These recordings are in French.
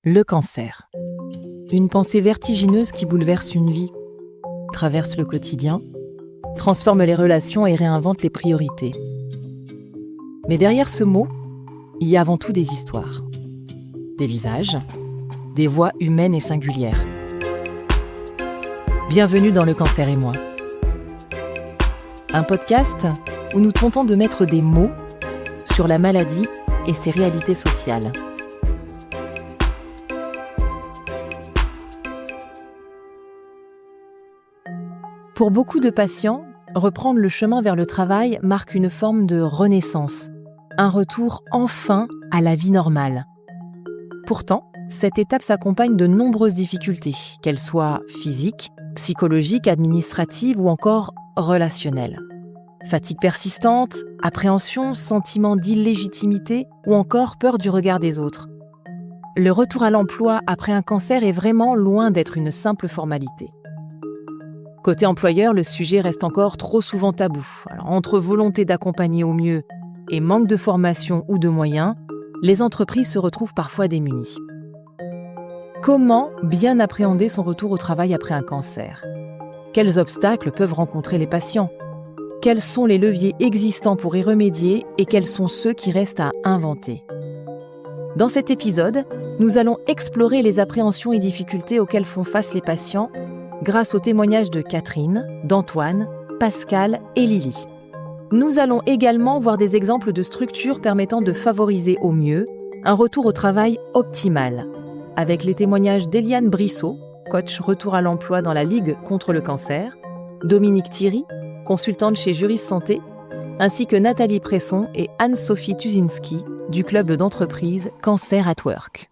Le cancer. Une pensée vertigineuse qui bouleverse une vie, traverse le quotidien, transforme les relations et réinvente les priorités. Mais derrière ce mot, il y a avant tout des histoires, des visages, des voix humaines et singulières. Bienvenue dans Le Cancer et moi. Un podcast où nous tentons de mettre des mots sur la maladie et ses réalités sociales. Pour beaucoup de patients, reprendre le chemin vers le travail marque une forme de renaissance, un retour enfin à la vie normale. Pourtant, cette étape s'accompagne de nombreuses difficultés, qu'elles soient physiques, psychologiques, administratives ou encore relationnelles. Fatigue persistante, appréhension, sentiment d'illégitimité ou encore peur du regard des autres. Le retour à l'emploi après un cancer est vraiment loin d'être une simple formalité. Côté employeur, le sujet reste encore trop souvent tabou. Alors, entre volonté d'accompagner au mieux et manque de formation ou de moyens, les entreprises se retrouvent parfois démunies. Comment bien appréhender son retour au travail après un cancer ? Quels obstacles peuvent rencontrer les patients ? Quels sont les leviers existants pour y remédier et quels sont ceux qui restent à inventer ? Dans cet épisode, nous allons explorer les appréhensions et difficultés auxquelles font face les patients grâce aux témoignages de Catherine, d'Antoine, Pascal et Lily. Nous allons également voir des exemples de structures permettant de favoriser au mieux un retour au travail optimal, avec les témoignages d'Eliane Brissot, coach retour à l'emploi dans la Ligue contre le cancer, Dominique Thierry, consultante chez Juris Santé, ainsi que Nathalie Presson et Anne-Sophie Tuzinski du club d'entreprise Cancer at Work.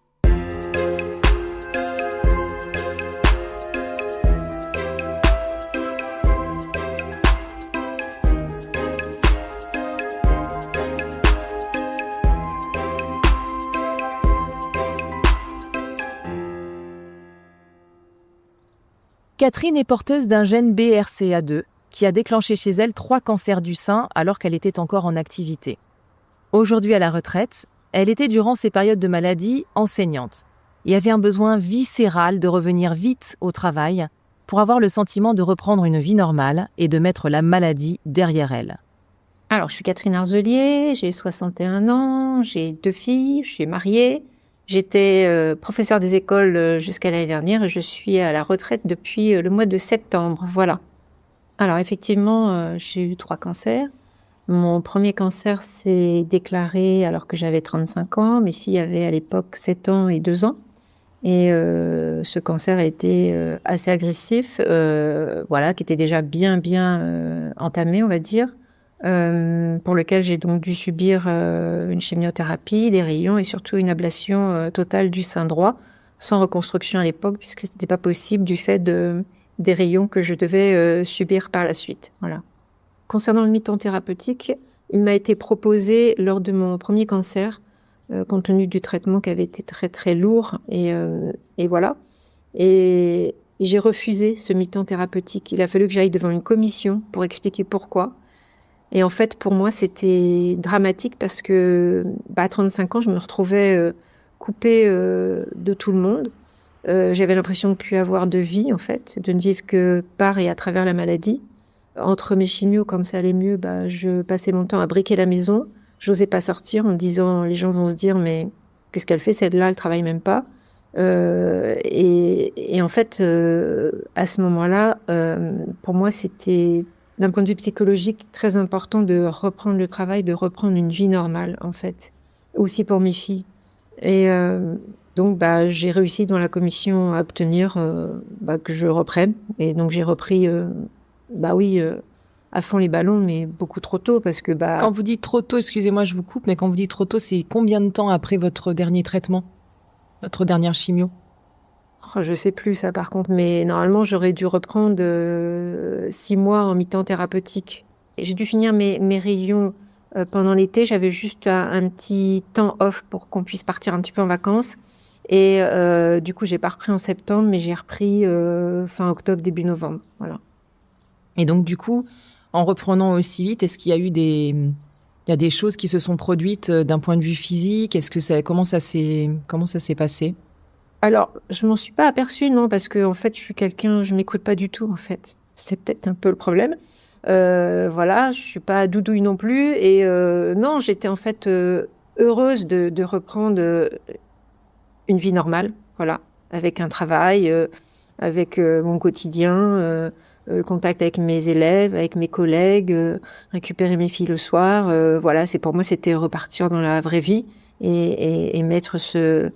Catherine est porteuse d'un gène BRCA2 qui a déclenché chez elle 3 cancers du sein alors qu'elle était encore en activité. Aujourd'hui à la retraite, elle était durant ces périodes de maladie enseignante et avait un besoin viscéral de revenir vite au travail pour avoir le sentiment de reprendre une vie normale et de mettre la maladie derrière elle. Alors, je suis Catherine Arzelier, j'ai 61 ans, j'ai 2 filles, je suis mariée. J'étais professeure des écoles jusqu'à l'année dernière et je suis à la retraite depuis le mois de septembre, voilà. Alors effectivement, j'ai eu 3 cancers. Mon premier cancer s'est déclaré alors que j'avais 35 ans. Mes filles avaient à l'époque 7 ans et 2 ans. Et ce cancer a été assez agressif, qui était déjà bien entamé, on va dire. Pour lequel j'ai donc dû subir une chimiothérapie, des rayons et surtout une ablation totale du sein droit, sans reconstruction à l'époque, puisque ce n'était pas possible du fait des rayons que je devais subir par la suite. Voilà. Concernant le mi-temps thérapeutique, il m'a été proposé lors de mon premier cancer, compte tenu du traitement qui avait été très très lourd, et voilà. Et j'ai refusé ce mi-temps thérapeutique. Il a fallu que j'aille devant une commission pour expliquer pourquoi. Et en fait, pour moi, c'était dramatique parce que, à 35 ans, je me retrouvais coupée de tout le monde. J'avais l'impression de ne plus avoir de vie, en fait, de ne vivre que par et à travers la maladie. Entre mes chimios, quand ça allait mieux, je passais mon temps à briquer la maison. J'osais pas sortir en me disant, les gens vont se dire, mais qu'est-ce qu'elle fait, celle-là, elle travaille même pas. Et en fait, à ce moment-là, pour moi, c'était d'un point de vue psychologique, très important de reprendre le travail, de reprendre une vie normale, en fait. Aussi pour mes filles. Et donc, j'ai réussi dans la commission à obtenir que je reprenne. Et donc, j'ai repris, à fond les ballons, mais beaucoup trop tôt, parce que Quand vous dites trop tôt, excusez-moi, je vous coupe, mais quand vous dites trop tôt, c'est combien de temps après votre dernier traitement ? Votre dernière chimio ? Je sais plus ça par contre, mais normalement j'aurais dû reprendre 6 mois en mi-temps thérapeutique. Et j'ai dû finir mes rayons pendant l'été, j'avais juste un petit temps off pour qu'on puisse partir un petit peu en vacances. Et du coup j'ai pas repris en septembre, mais j'ai repris fin octobre, début novembre. Voilà. Et donc du coup, en reprenant aussi vite, est-ce qu'il y a eu il y a des choses qui se sont produites d'un point de vue physique ? Comment ça s'est passé ? Alors, je m'en suis pas aperçue, non, parce que en fait, je m'écoute pas du tout, en fait. C'est peut-être un peu le problème. Voilà, je suis pas doudouille non plus, et non, j'étais en fait heureuse de reprendre une vie normale, voilà, avec un travail, avec mon quotidien, le contact avec mes élèves, avec mes collègues, récupérer mes filles le soir. Voilà, pour moi, c'était repartir dans la vraie vie et mettre ce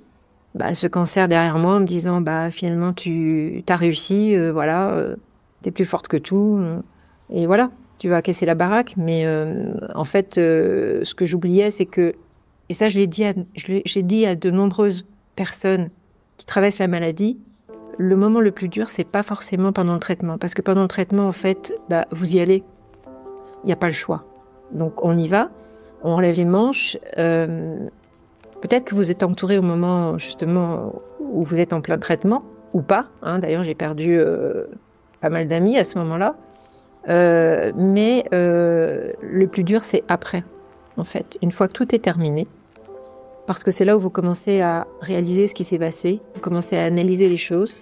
cancer derrière moi en me disant, finalement, tu as réussi, voilà, t'es plus forte que tout, et voilà, tu vas casser la baraque. Mais en fait, ce que j'oubliais, c'est que, et ça, j'ai dit à de nombreuses personnes qui traversent la maladie, le moment le plus dur, c'est pas forcément pendant le traitement. Parce que pendant le traitement, en fait, vous y allez. Il n'y a pas le choix. Donc, on y va, on relève les manches. Peut-être que vous êtes entouré au moment, justement, où vous êtes en plein traitement, ou pas. Hein. D'ailleurs, j'ai perdu pas mal d'amis à ce moment-là. Mais le plus dur, c'est après, en fait. Une fois que tout est terminé, parce que c'est là où vous commencez à réaliser ce qui s'est passé, vous commencez à analyser les choses,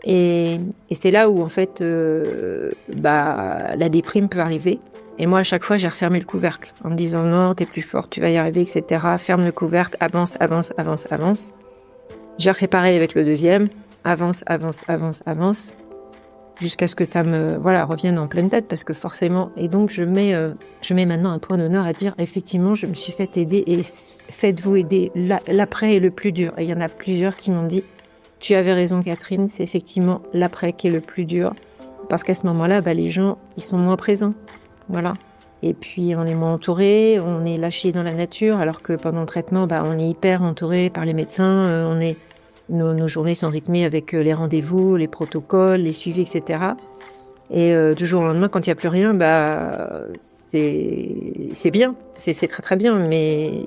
et c'est là où en fait la déprime peut arriver. Et moi, à chaque fois, j'ai refermé le couvercle en me disant non, t'es plus forte, tu vas y arriver, etc. Ferme le couvercle, avance, avance, avance, avance. J'ai refait pareil avec le deuxième, avance, avance, avance, avance, jusqu'à ce que ça me revienne en pleine tête, parce que forcément, et donc je mets maintenant un point d'honneur à dire effectivement je me suis fait aider, et faites-vous aider, l'après est le plus dur. Et il y en a plusieurs qui m'ont dit tu avais raison Catherine, c'est effectivement l'après qui est le plus dur, parce qu'à ce moment-là les gens ils sont moins présents, voilà, et puis on est moins entouré, on est lâché dans la nature, alors que pendant le traitement on est hyper entouré par les médecins, nos journées sont rythmées avec les rendez-vous, les protocoles, les suivis, etc. Et du jour au lendemain, quand il n'y a plus rien, c'est bien, c'est très très bien, mais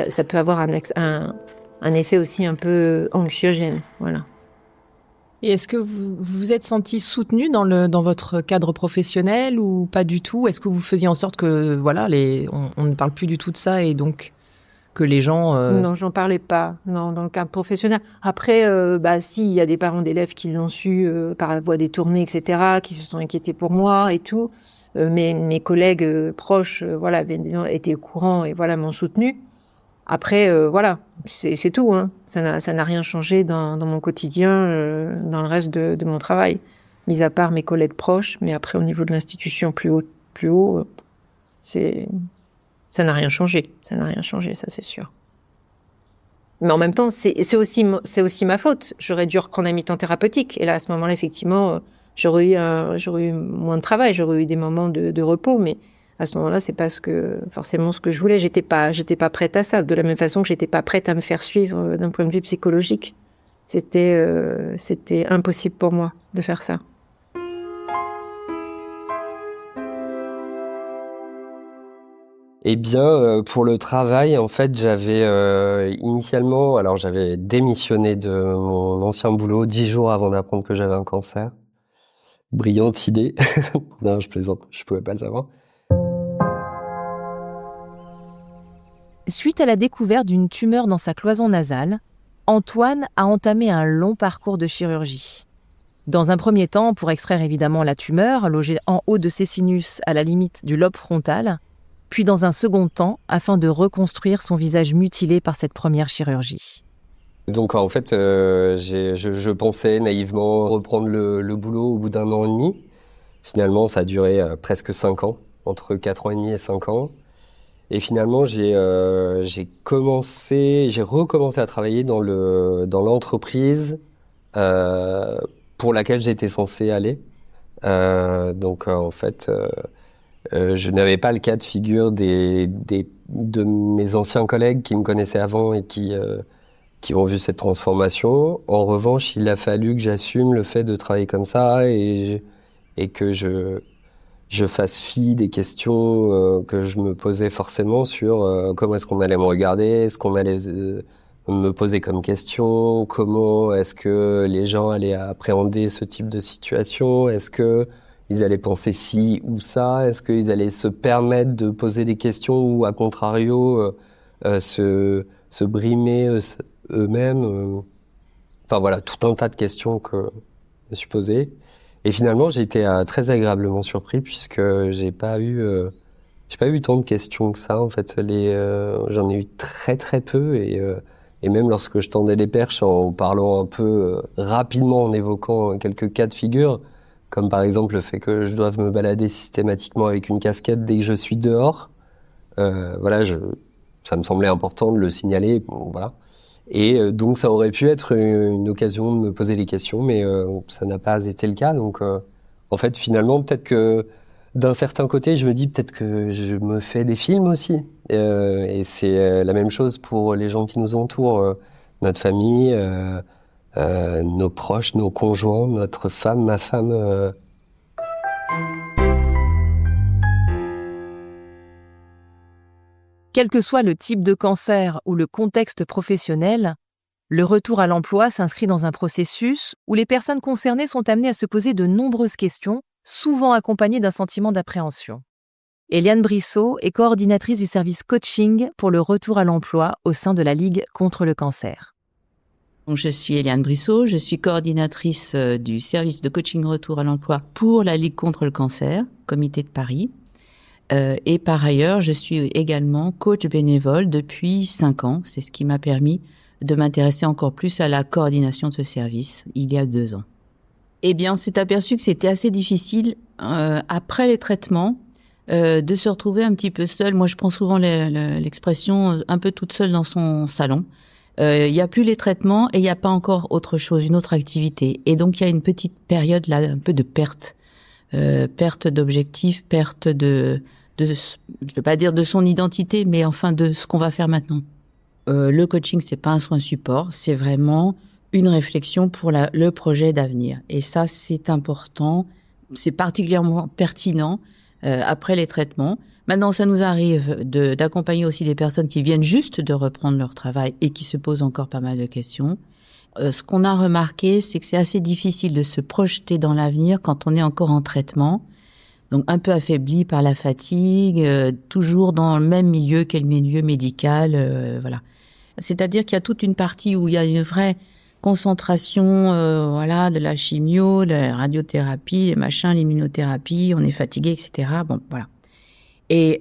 ça peut avoir un effet aussi un peu anxiogène, voilà. Et est-ce que vous vous êtes senti soutenu dans votre cadre professionnel ou pas du tout? Est-ce que vous faisiez en sorte que on ne parle plus du tout de ça, et donc que les gens... Non, j'en parlais pas, non, dans le cadre professionnel. Après, si, il y a des parents d'élèves qui l'ont su par la voie détournée, etc., qui se sont inquiétés pour moi et tout. Mes collègues proches, avaient été au courant et m'ont soutenu. Après, c'est tout, hein. Ça n'a rien changé dans mon quotidien, dans le reste de mon travail, mis à part mes collègues proches. Mais après, au niveau de l'institution plus haut, ça n'a rien changé. Ça n'a rien changé, ça c'est sûr. Mais en même temps, c'est aussi ma faute. J'aurais dû reprendre un mi-temps thérapeutique. Et là, à ce moment-là, effectivement, j'aurais eu moins de travail, j'aurais eu des moments de repos. Mais à ce moment-là, c'est pas forcément ce que je voulais. J'étais pas prête à ça. De la même façon que j'étais pas prête à me faire suivre d'un point de vue psychologique. C'était impossible pour moi de faire ça. Eh bien, pour le travail, en fait, j'avais démissionné de mon ancien boulot 10 jours avant d'apprendre que j'avais un cancer. Brillante idée. Non, je plaisante, je pouvais pas le savoir. Suite à la découverte d'une tumeur dans sa cloison nasale, Antoine a entamé un long parcours de chirurgie. Dans un premier temps, pour extraire évidemment la tumeur, logée en haut de ses sinus à la limite du lobe frontal, puis dans un second temps, afin de reconstruire son visage mutilé par cette première chirurgie. Donc en fait, je pensais naïvement reprendre le boulot au bout d'1 an et demi. Finalement, ça a duré presque 5 ans, entre 4 ans et demi et 5 ans. Et finalement, j'ai recommencé à travailler dans l'entreprise pour laquelle j'étais censé aller. En fait, je n'avais pas le cas de figure de mes anciens collègues qui me connaissaient avant et qui ont vu cette transformation. En revanche, il a fallu que j'assume le fait de travailler comme ça et que je fasse fi des questions que je me posais forcément sur comment est-ce qu'on allait me regarder, est-ce qu'on allait me poser comme question, comment est-ce que les gens allaient appréhender ce type de situation, est-ce que ils allaient penser ci ou ça, est-ce qu'ils allaient se permettre de poser des questions ou à contrario se brimer eux-mêmes. Enfin voilà, tout un tas de questions que je me suis posées. Et finalement, j'ai été très agréablement surpris puisque j'ai pas eu tant de questions que ça. En fait, j'en ai eu très très peu et même lorsque je tendais les perches en parlant un peu rapidement, en évoquant quelques cas de figure, comme par exemple le fait que je doive me balader systématiquement avec une casquette dès que je suis dehors. Voilà, ça me semblait important de le signaler. Bon, voilà. Et donc ça aurait pu être une occasion de me poser des questions, mais ça n'a pas été le cas. Donc en fait, finalement, peut-être que d'un certain côté, je me dis peut-être que je me fais des films aussi. Et c'est la même chose pour les gens qui nous entourent, notre famille, nos proches, nos conjoints, notre femme, ma femme. Quel que soit le type de cancer ou le contexte professionnel, le retour à l'emploi s'inscrit dans un processus où les personnes concernées sont amenées à se poser de nombreuses questions, souvent accompagnées d'un sentiment d'appréhension. Eliane Brissot est coordinatrice du service coaching pour le retour à l'emploi au sein de la Ligue contre le cancer. Donc, je suis Eliane Brissot, je suis coordinatrice du service de coaching retour à l'emploi pour la Ligue contre le cancer, Comité de Paris. Et par ailleurs, je suis également coach bénévole depuis 5 ans. C'est ce qui m'a permis de m'intéresser encore plus à la coordination de ce service il y a 2 ans. Eh bien, on s'est aperçu que c'était assez difficile après les traitements de se retrouver un petit peu seul. Moi, je prends souvent l'expression un peu toute seule dans son salon. Il y a plus les traitements et il n'y a pas encore autre chose, une autre activité. Et donc, il y a une petite période là, un peu de perte d'objectifs, perte de je veux pas dire de son identité, mais enfin de ce qu'on va faire maintenant. Le coaching, c'est pas un soin support, c'est vraiment une réflexion pour le projet d'avenir. Et ça, c'est important, c'est particulièrement pertinent après les traitements. Maintenant, ça nous arrive d'accompagner aussi des personnes qui viennent juste de reprendre leur travail et qui se posent encore pas mal de questions. Ce qu'on a remarqué, c'est que c'est assez difficile de se projeter dans l'avenir quand on est encore en traitement. Donc un peu affaibli par la fatigue, toujours dans le même milieu qu'est le milieu médical, voilà. C'est-à-dire qu'il y a toute une partie où il y a une vraie concentration, voilà, de la chimio, de la radiothérapie, les machins, l'immunothérapie, on est fatigué, etc. Bon, voilà. Et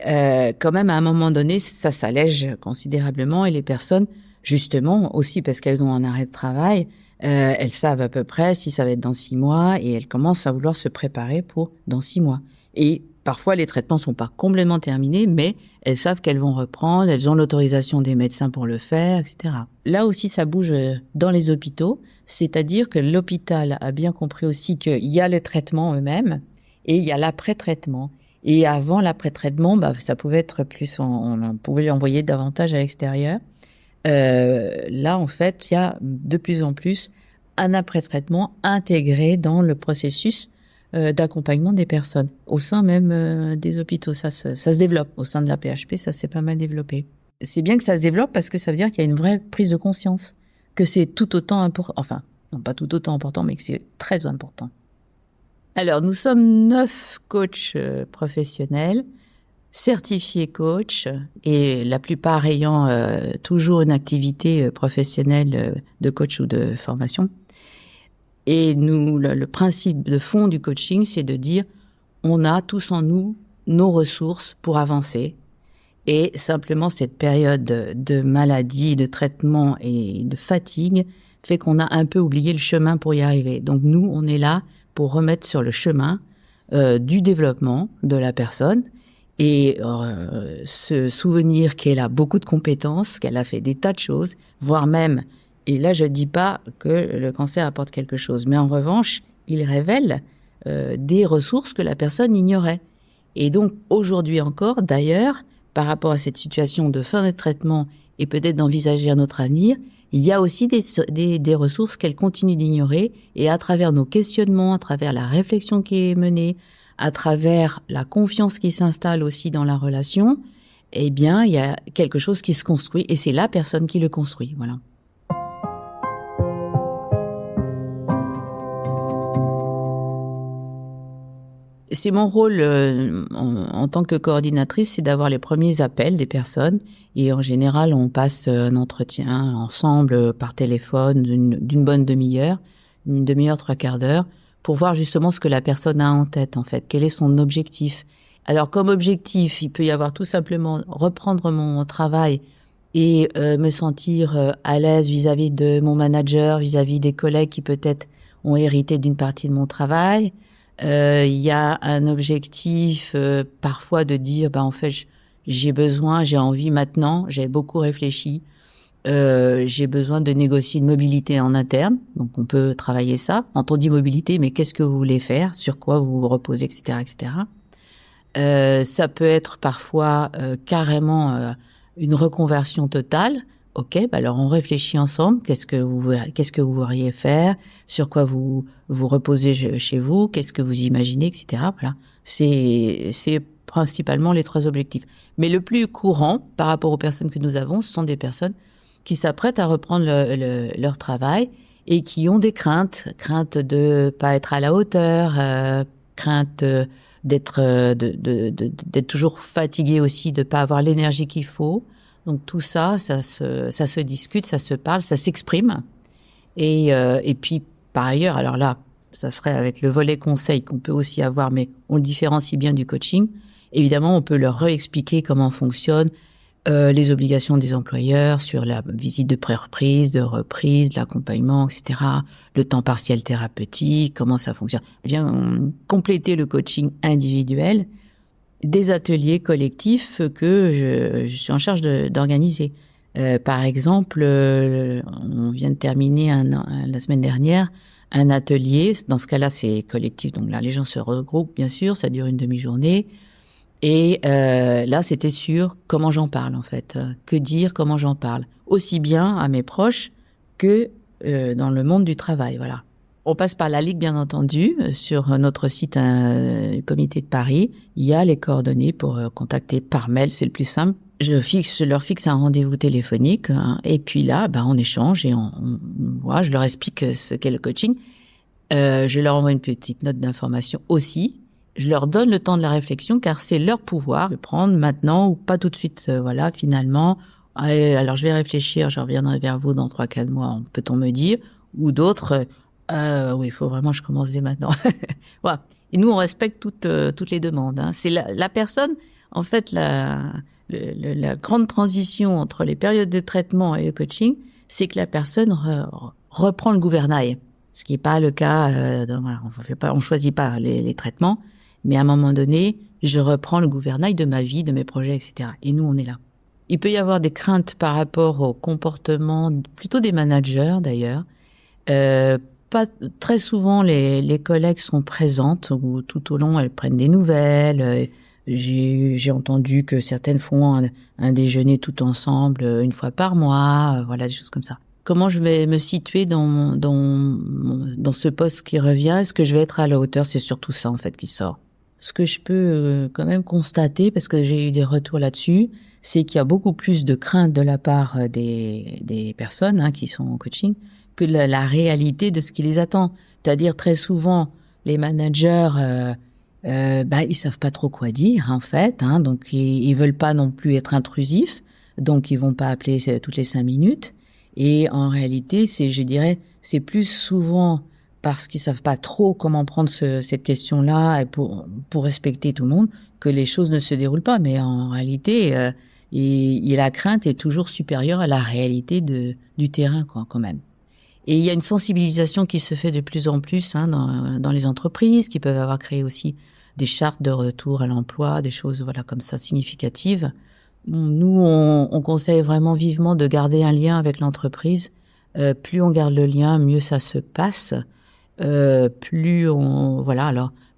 quand même, à un moment donné, ça s'allège considérablement et les personnes, justement, aussi parce qu'elles ont un arrêt de travail, elles savent à peu près si ça va être dans 6 mois et elles commencent à vouloir se préparer pour dans 6 mois. Et parfois, les traitements sont pas complètement terminés, mais elles savent qu'elles vont reprendre, elles ont l'autorisation des médecins pour le faire, etc. Là aussi, ça bouge dans les hôpitaux, c'est-à-dire que l'hôpital a bien compris aussi qu'il y a les traitements eux-mêmes et il y a l'après-traitement. Et avant l'après-traitement, ça pouvait être plus, on pouvait envoyer davantage à l'extérieur. Là, en fait, il y a de plus en plus un après-traitement intégré dans le processus d'accompagnement des personnes, au sein même des hôpitaux. Ça se développe. Au sein de la PHP, ça s'est pas mal développé. C'est bien que ça se développe parce que ça veut dire qu'il y a une vraie prise de conscience, que c'est tout autant important, enfin, non pas tout autant important, mais que c'est très important. Alors, nous sommes 9 coachs professionnels, certifiés coach et la plupart ayant toujours une activité professionnelle de coach ou de formation. Et nous, le principe de fond du coaching, c'est de dire on a tous en nous nos ressources pour avancer. Et simplement cette période de maladie, de traitement et de fatigue fait qu'on a un peu oublié le chemin pour y arriver. Donc nous, on est là pour remettre sur le chemin du développement de la personne et se souvenir qu'elle a beaucoup de compétences, qu'elle a fait des tas de choses, voire même, et là je dis pas que le cancer apporte quelque chose, mais en revanche, il révèle des ressources que la personne ignorait. Et donc aujourd'hui encore, d'ailleurs, par rapport à cette situation de fin de traitement et peut-être d'envisager un autre avenir, il y a aussi des ressources qu'elle continue d'ignorer et à travers nos questionnements, à travers la réflexion qui est menée, à travers la confiance qui s'installe aussi dans la relation, eh bien, il y a quelque chose qui se construit et c'est la personne qui le construit, voilà. C'est mon rôle en tant que coordinatrice, c'est d'avoir les premiers appels des personnes. Et en général, on passe un entretien ensemble par téléphone d'une bonne demi-heure, une demi-heure, 3/4 d'heure, pour voir justement ce que la personne a en tête, en fait. Quel est son objectif? Alors, comme objectif, il peut y avoir tout simplement reprendre mon travail et me sentir à l'aise vis-à-vis de mon manager, vis-à-vis des collègues qui peut-être ont hérité d'une partie de mon travail. Il y a un objectif parfois de dire, en fait, j'ai envie maintenant, j'ai beaucoup réfléchi, j'ai besoin de négocier une mobilité en interne, donc on peut travailler ça. Quand on dit mobilité, mais qu'est-ce que vous voulez faire, sur quoi vous vous reposez, etc., etc. Ça peut être parfois carrément une reconversion totale. Ok, alors on réfléchit ensemble. Qu'est-ce que vous voudriez faire? Sur quoi vous reposez chez vous? Qu'est-ce que vous imaginez, etc. Voilà, c'est principalement les 3 objectifs. Mais le plus courant par rapport aux personnes que nous avons, ce sont des personnes qui s'apprêtent à reprendre leur travail et qui ont des craintes de pas être à la hauteur, crainte d'être toujours fatigué aussi, de pas avoir l'énergie qu'il faut. Donc tout ça se discute, ça se parle, ça s'exprime. Et puis par ailleurs, alors là, ça serait avec le volet conseil qu'on peut aussi avoir, mais on le différencie bien du coaching. Évidemment, on peut leur réexpliquer comment fonctionnent les obligations des employeurs sur la visite de pré-reprise, de reprise, de l'accompagnement, etc. Le temps partiel thérapeutique, comment ça fonctionne. Bien compléter le coaching individuel des ateliers collectifs que je suis en charge d'organiser. Par exemple, on vient de terminer la semaine dernière un atelier. Dans ce cas-là, c'est collectif, donc là, les gens se regroupent, bien sûr, ça dure une demi-journée. Et là, c'était sur comment j'en parle, en fait. Que dire, comment j'en parle. Aussi bien à mes proches que dans le monde du travail, voilà. On passe par la Ligue, bien entendu. Sur notre site Comité de Paris, il y a les coordonnées pour contacter par mail, c'est le plus simple. Je leur fixe un rendez-vous téléphonique, et puis là, on échange et on voit. Je leur explique ce qu'est le coaching. Je leur envoie une petite note d'information aussi. Je leur donne le temps de la réflexion, car c'est leur pouvoir de prendre maintenant ou pas tout de suite. Voilà, finalement. Alors je vais réfléchir, je reviendrai vers vous dans 3-4 mois, peut-on me dire, ou d'autres. Oui, il faut vraiment que je commence dès maintenant. Voilà. Et nous, on respecte toutes les demandes. C'est la personne, en fait, la grande transition entre les périodes de traitement et le coaching, c'est que la personne reprend le gouvernail. Ce qui n'est pas le cas. Voilà, on choisit pas les traitements, mais à un moment donné, je reprends le gouvernail de ma vie, de mes projets, etc. Et nous, on est là. Il peut y avoir des craintes par rapport au comportement, plutôt des managers d'ailleurs. Pas très souvent les collègues sont présentes ou tout au long elles prennent des nouvelles. J'ai entendu que certaines font un déjeuner tout ensemble une fois par mois, voilà, des choses comme ça. Comment je vais me situer dans ce poste qui revient? Est-ce que je vais être à la hauteur? C'est surtout ça en fait qui sort. Ce que je peux quand même constater, parce que j'ai eu des retours là-dessus, c'est qu'il y a beaucoup plus de crainte de la part des personnes qui sont en coaching que la réalité de ce qui les attend. C'est-à-dire très souvent, les managers, ils savent pas trop quoi dire en fait, donc ils veulent pas non plus être intrusifs, donc ils vont pas appeler toutes les 5 minutes. Et en réalité, c'est plus souvent parce qu'ils savent pas trop comment prendre cette question-là pour respecter tout le monde que les choses ne se déroulent pas. Mais en réalité, la crainte est toujours supérieure à la réalité du terrain, quand même. Et il y a une sensibilisation qui se fait de plus en plus dans les entreprises, qui peuvent avoir créé aussi des chartes de retour à l'emploi, des choses comme ça significatives. Nous, on conseille vraiment vivement de garder un lien avec l'entreprise. Plus on garde le lien, mieux ça se passe. Alors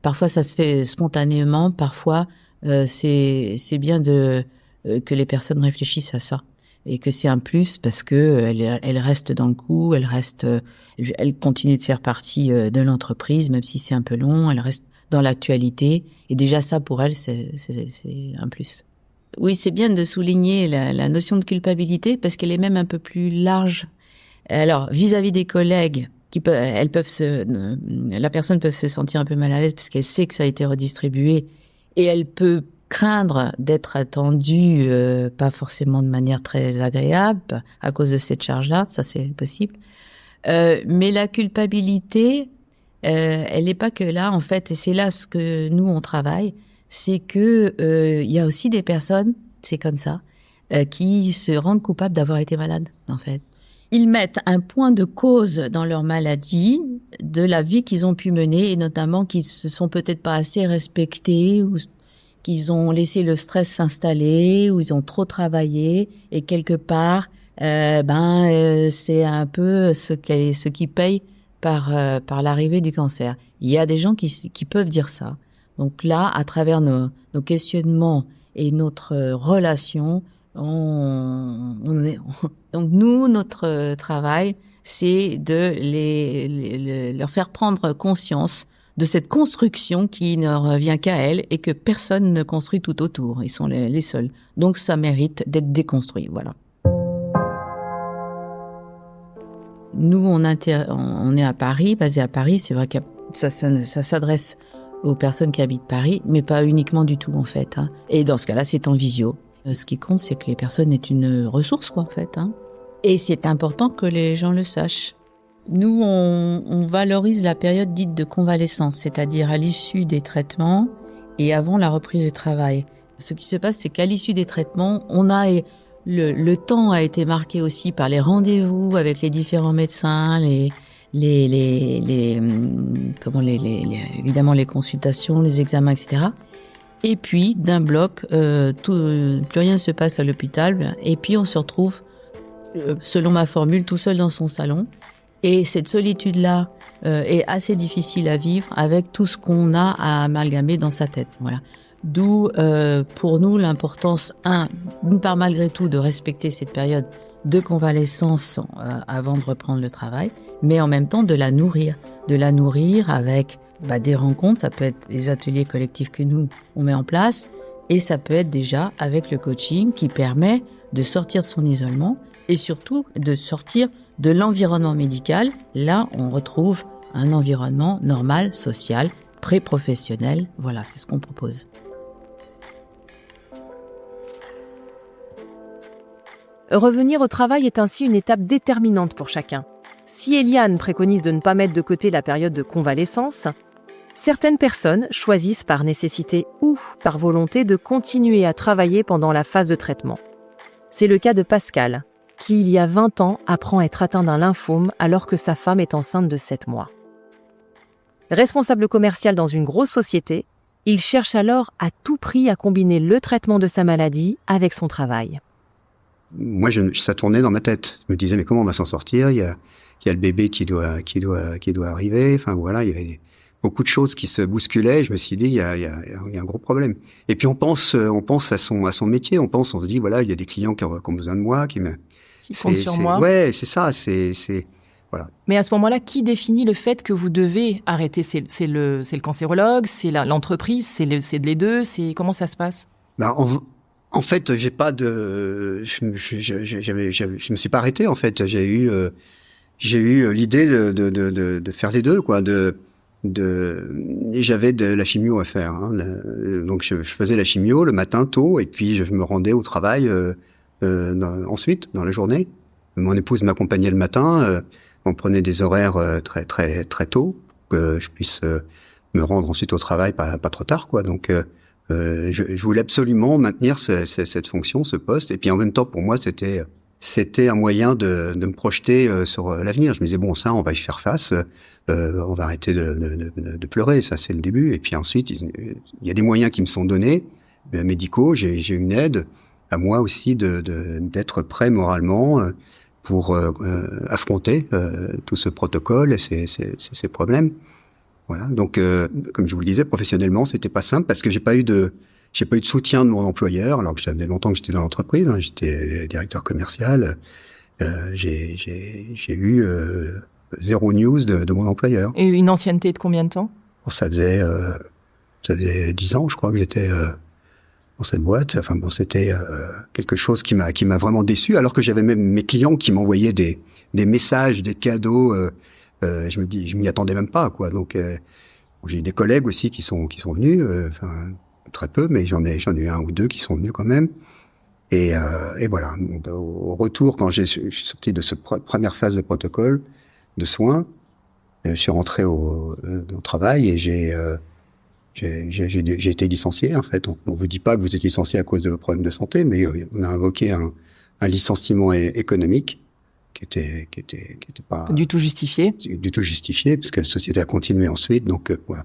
parfois ça se fait spontanément, parfois c'est bien que les personnes réfléchissent à ça. Et que c'est un plus parce que elle reste dans le coup, elle continue de faire partie de l'entreprise, même si c'est un peu long, elle reste dans l'actualité. Et déjà ça, pour elle, c'est un plus. Oui, c'est bien de souligner la notion de culpabilité parce qu'elle est même un peu plus large. Alors, vis-à-vis des collègues, la personne peut se sentir un peu mal à l'aise parce qu'elle sait que ça a été redistribué et elle peut craindre d'être attendue, pas forcément de manière très agréable à cause de cette charge-là, ça c'est possible. Mais la culpabilité, elle n'est pas que là en fait, et c'est là ce que nous on travaille, c'est que il y a aussi des personnes, c'est comme ça, qui se rendent coupables d'avoir été malades en fait. Ils mettent un point de cause dans leur maladie de la vie qu'ils ont pu mener et notamment qu'ils se sont peut-être pas assez respectés ou qu'ils ont laissé le stress s'installer ou ils ont trop travaillé et quelque part c'est un peu ce qui paye par l'arrivée du cancer. Il y a des gens qui peuvent dire ça. Donc là, à travers nos questionnements et notre relation, donc nous, notre travail, c'est de leur faire prendre conscience de cette construction qui ne revient qu'à elles et que personne ne construit tout autour. Ils sont les seuls. Donc ça mérite d'être déconstruit, voilà. Nous, on est à Paris, basé à Paris. C'est vrai que ça s'adresse aux personnes qui habitent Paris, mais pas uniquement du tout, en fait. Hein. Et dans ce cas-là, c'est en visio. Ce qui compte, c'est que les personnes aient une ressource, quoi, en fait. Hein. Et c'est important que les gens le sachent. Nous, on valorise la période dite de convalescence, c'est-à-dire à l'issue des traitements et avant la reprise du travail. Ce qui se passe, c'est qu'à l'issue des traitements, le temps a été marqué aussi par les rendez-vous avec les différents médecins, évidemment les consultations, les examens, etc. Et puis, d'un bloc, plus rien se passe à l'hôpital. Et puis, on se retrouve, selon ma formule, tout seul dans son salon. Et cette solitude-là est assez difficile à vivre avec tout ce qu'on a à amalgamer dans sa tête. Voilà. D'où, pour nous, l'importance, d'une part, malgré tout, de respecter cette période de convalescence avant de reprendre le travail, mais en même temps de la nourrir avec des rencontres. Ça peut être les ateliers collectifs que nous, on met en place, et ça peut être déjà avec le coaching qui permet de sortir de son isolement et surtout de sortir de l'environnement médical. Là, on retrouve un environnement normal, social, pré-professionnel. Voilà, c'est ce qu'on propose. Revenir au travail est ainsi une étape déterminante pour chacun. Si Eliane préconise de ne pas mettre de côté la période de convalescence, certaines personnes choisissent par nécessité ou par volonté de continuer à travailler pendant la phase de traitement. C'est le cas de Pascal, qui, il y a 20 ans, apprend à être atteint d'un lymphome alors que sa femme est enceinte de 7 mois. Responsable commercial dans une grosse société, il cherche alors à tout prix à combiner le traitement de sa maladie avec son travail. Moi, ça tournait dans ma tête. Je me disais, mais comment on va s'en sortir ? Il y a le bébé qui doit arriver. Enfin, voilà, il y avait beaucoup de choses qui se bousculaient. Je me suis dit, il y a un gros problème. Et puis, on pense à son métier. On se dit, voilà, il y a des clients qui ont besoin de moi, qui comptent sur moi. Ouais, c'est ça, voilà. Mais à ce moment-là, qui définit le fait que vous devez arrêter ? C'est le cancérologue, c'est l'entreprise, c'est les deux, comment ça se passe ? En fait, j'ai pas de, je me suis pas arrêté. En fait, j'ai eu l'idée de faire les deux, quoi. Et j'avais de la chimio à faire. Hein. Donc, je faisais la chimio le matin tôt, et puis je me rendais au travail ensuite dans la journée. Mon épouse m'accompagnait le matin. On prenait des horaires très très très tôt, pour que je puisse me rendre ensuite au travail pas trop tard, quoi. Donc je voulais absolument maintenir cette fonction, ce poste, et puis en même temps pour moi c'était un moyen de me projeter sur l'avenir. Je me disais bon, ça on va y faire face, on va arrêter de pleurer, ça c'est le début, et puis ensuite il y a des moyens qui me sont donnés, médicaux, j'ai une aide à moi aussi d'être prêt moralement pour affronter tout ce protocole et ces problèmes. Voilà. Donc, comme je vous le disais, professionnellement, c'était pas simple parce que j'ai pas eu de soutien de mon employeur, alors que ça faisait longtemps que j'étais dans l'entreprise. Hein, j'étais directeur commercial. J'ai eu zéro news de mon employeur. Et une ancienneté de combien de temps ? Ça faisait 10 ans, je crois, que j'étais dans cette boîte. Enfin bon, c'était quelque chose qui m'a vraiment déçu, alors que j'avais même mes clients qui m'envoyaient des messages, des cadeaux. je m'y attendais même pas, quoi. Donc, j'ai eu des collègues aussi qui sont venus, enfin, très peu, mais j'en ai eu un ou deux qui sont venus quand même. Et voilà. Au retour, quand je suis sorti de cette première phase de protocole de soins, je suis rentré au travail et j'ai été licencié, en fait. On vous dit pas que vous êtes licencié à cause de vos problèmes de santé, mais on a invoqué un licenciement économique qui était pas Du tout justifié. du tout justifié, parce que la société a continué ensuite. Donc voilà.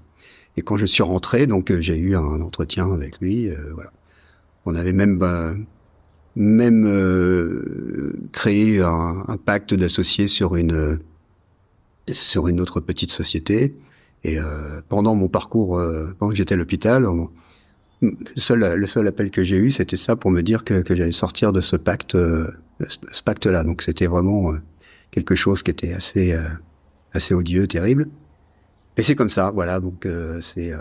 Et quand je suis rentré, donc j'ai eu un entretien avec lui. Voilà. On avait même créé un pacte d'associés sur une autre petite société. Et pendant mon parcours, pendant que j'étais à l'hôpital, le seul appel que j'ai eu, c'était ça pour me dire que j'allais sortir de ce pacte-là. Donc c'était vraiment quelque chose qui était assez odieux, terrible. Et c'est comme ça, voilà. Donc c'est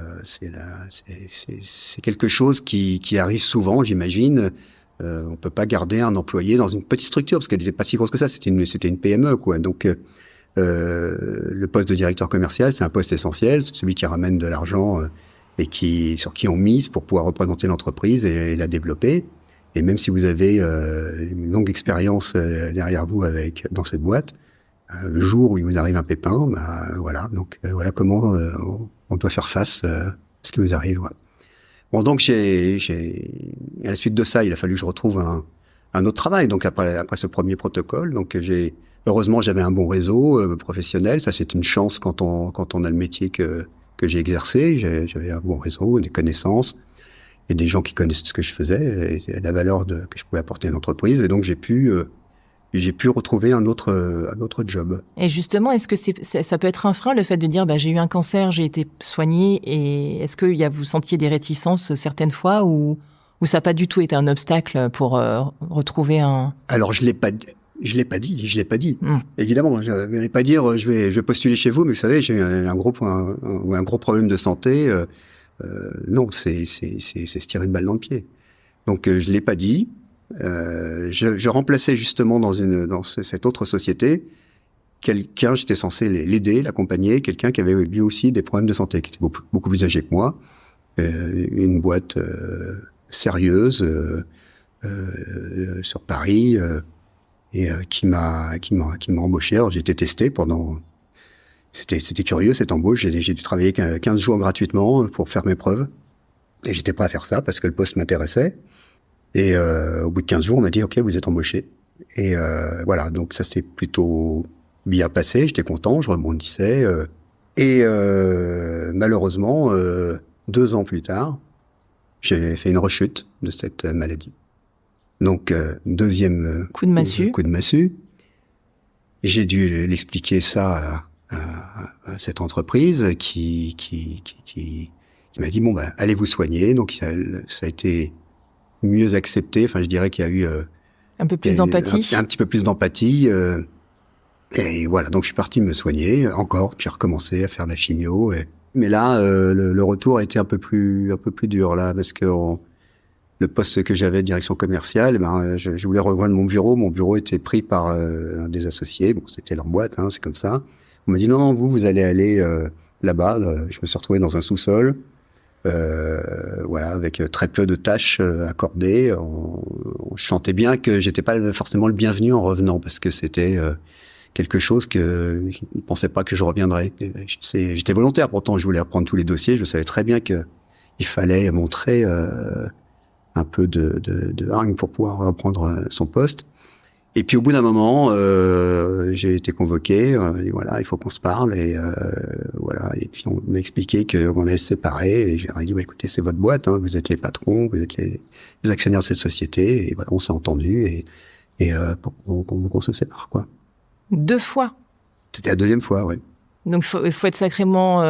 quelque chose qui arrive souvent, j'imagine. On peut pas garder un employé dans une petite structure parce qu'elle n'était pas si grosse que ça. C'était une PME, quoi. Donc le poste de directeur commercial, c'est un poste essentiel, c'est celui qui ramène de l'argent et sur qui on mise pour pouvoir représenter l'entreprise et la développer. Et même si vous avez une longue expérience derrière vous dans cette boîte, le jour où il vous arrive un pépin, voilà. Donc voilà comment on doit faire face à ce qui vous arrive. Voilà. Bon, donc à la suite de ça, il a fallu que je retrouve un autre travail. Donc après ce premier protocole, donc heureusement j'avais un bon réseau professionnel. Ça, c'est une chance quand on a le métier que j'ai exercé. J'avais un bon réseau, des connaissances et des gens qui connaissaient ce que je faisais et la valeur que je pouvais apporter à l'entreprise. Et donc j'ai pu retrouver un autre job. Et justement, est-ce que ça peut être un frein, le fait de dire j'ai eu un cancer, j'ai été soigné, et est-ce que vous sentiez des réticences certaines fois ou ça n'a pas du tout été un obstacle pour retrouver un... Alors je l'ai pas dit. Évidemment, je ne vais pas dire je vais postuler chez vous, mais vous savez, j'ai eu un gros problème de santé. Non, c'est se tirer une balle dans le pied. Donc je l'ai pas dit. Je remplaçais justement dans cette autre société quelqu'un, j'étais censé l'aider, l'accompagner, quelqu'un qui avait lui aussi des problèmes de santé, qui était beaucoup plus âgé que moi, une boîte sérieuse sur Paris et qui m'a embauché. Alors j'ai été testé pendant, c'était curieux cette embauche. J'ai dû travailler 15 jours gratuitement pour faire mes preuves et j'étais prêt à faire ça parce que le poste m'intéressait. Et au bout de 15 jours, on m'a dit « Ok, vous êtes embauché ». Et voilà, donc ça s'est plutôt bien passé, j'étais content, je rebondissais. Et malheureusement, 2 ans plus tard, j'ai fait une rechute de cette maladie. Donc, deuxième coup de massue. J'ai dû l'expliquer ça à cette entreprise qui m'a dit « Bon, allez vous soigner ». Donc, ça a été mieux accepté. Enfin, je dirais qu'il y a eu un peu plus d'empathie. Un petit peu plus d'empathie. Et voilà, donc je suis parti me soigner encore, puis recommencer à faire de la chimio. Mais là, le retour a été un peu plus dur là, parce que le poste que j'avais de direction commerciale, je voulais rejoindre mon bureau. Mon bureau était pris par un des associés. Bon, c'était leur boîte, c'est comme ça. On m'a dit non, vous allez aller là-bas. Je me suis retrouvé dans un sous-sol. Voilà, avec très peu de tâches accordées. Je sentais bien que j'étais pas forcément le bienvenu en revenant parce que c'était quelque chose que je pensais pas que je reviendrais. J'étais volontaire, pourtant je voulais reprendre tous les dossiers. Je savais très bien que il fallait montrer un peu de hargne pour pouvoir reprendre son poste. Et puis au bout d'un moment, j'ai été convoqué. Et voilà, il faut qu'on se parle. Et voilà. Et puis on m'a expliqué qu'on allait se séparer. Et j'ai dit écoutez, c'est votre boîte. Vous êtes les patrons, vous êtes les actionnaires de cette société. Et voilà, on s'est entendu et pour qu'on se sépare, quoi. 2 fois. C'était la 2e fois, oui. Donc il faut être sacrément.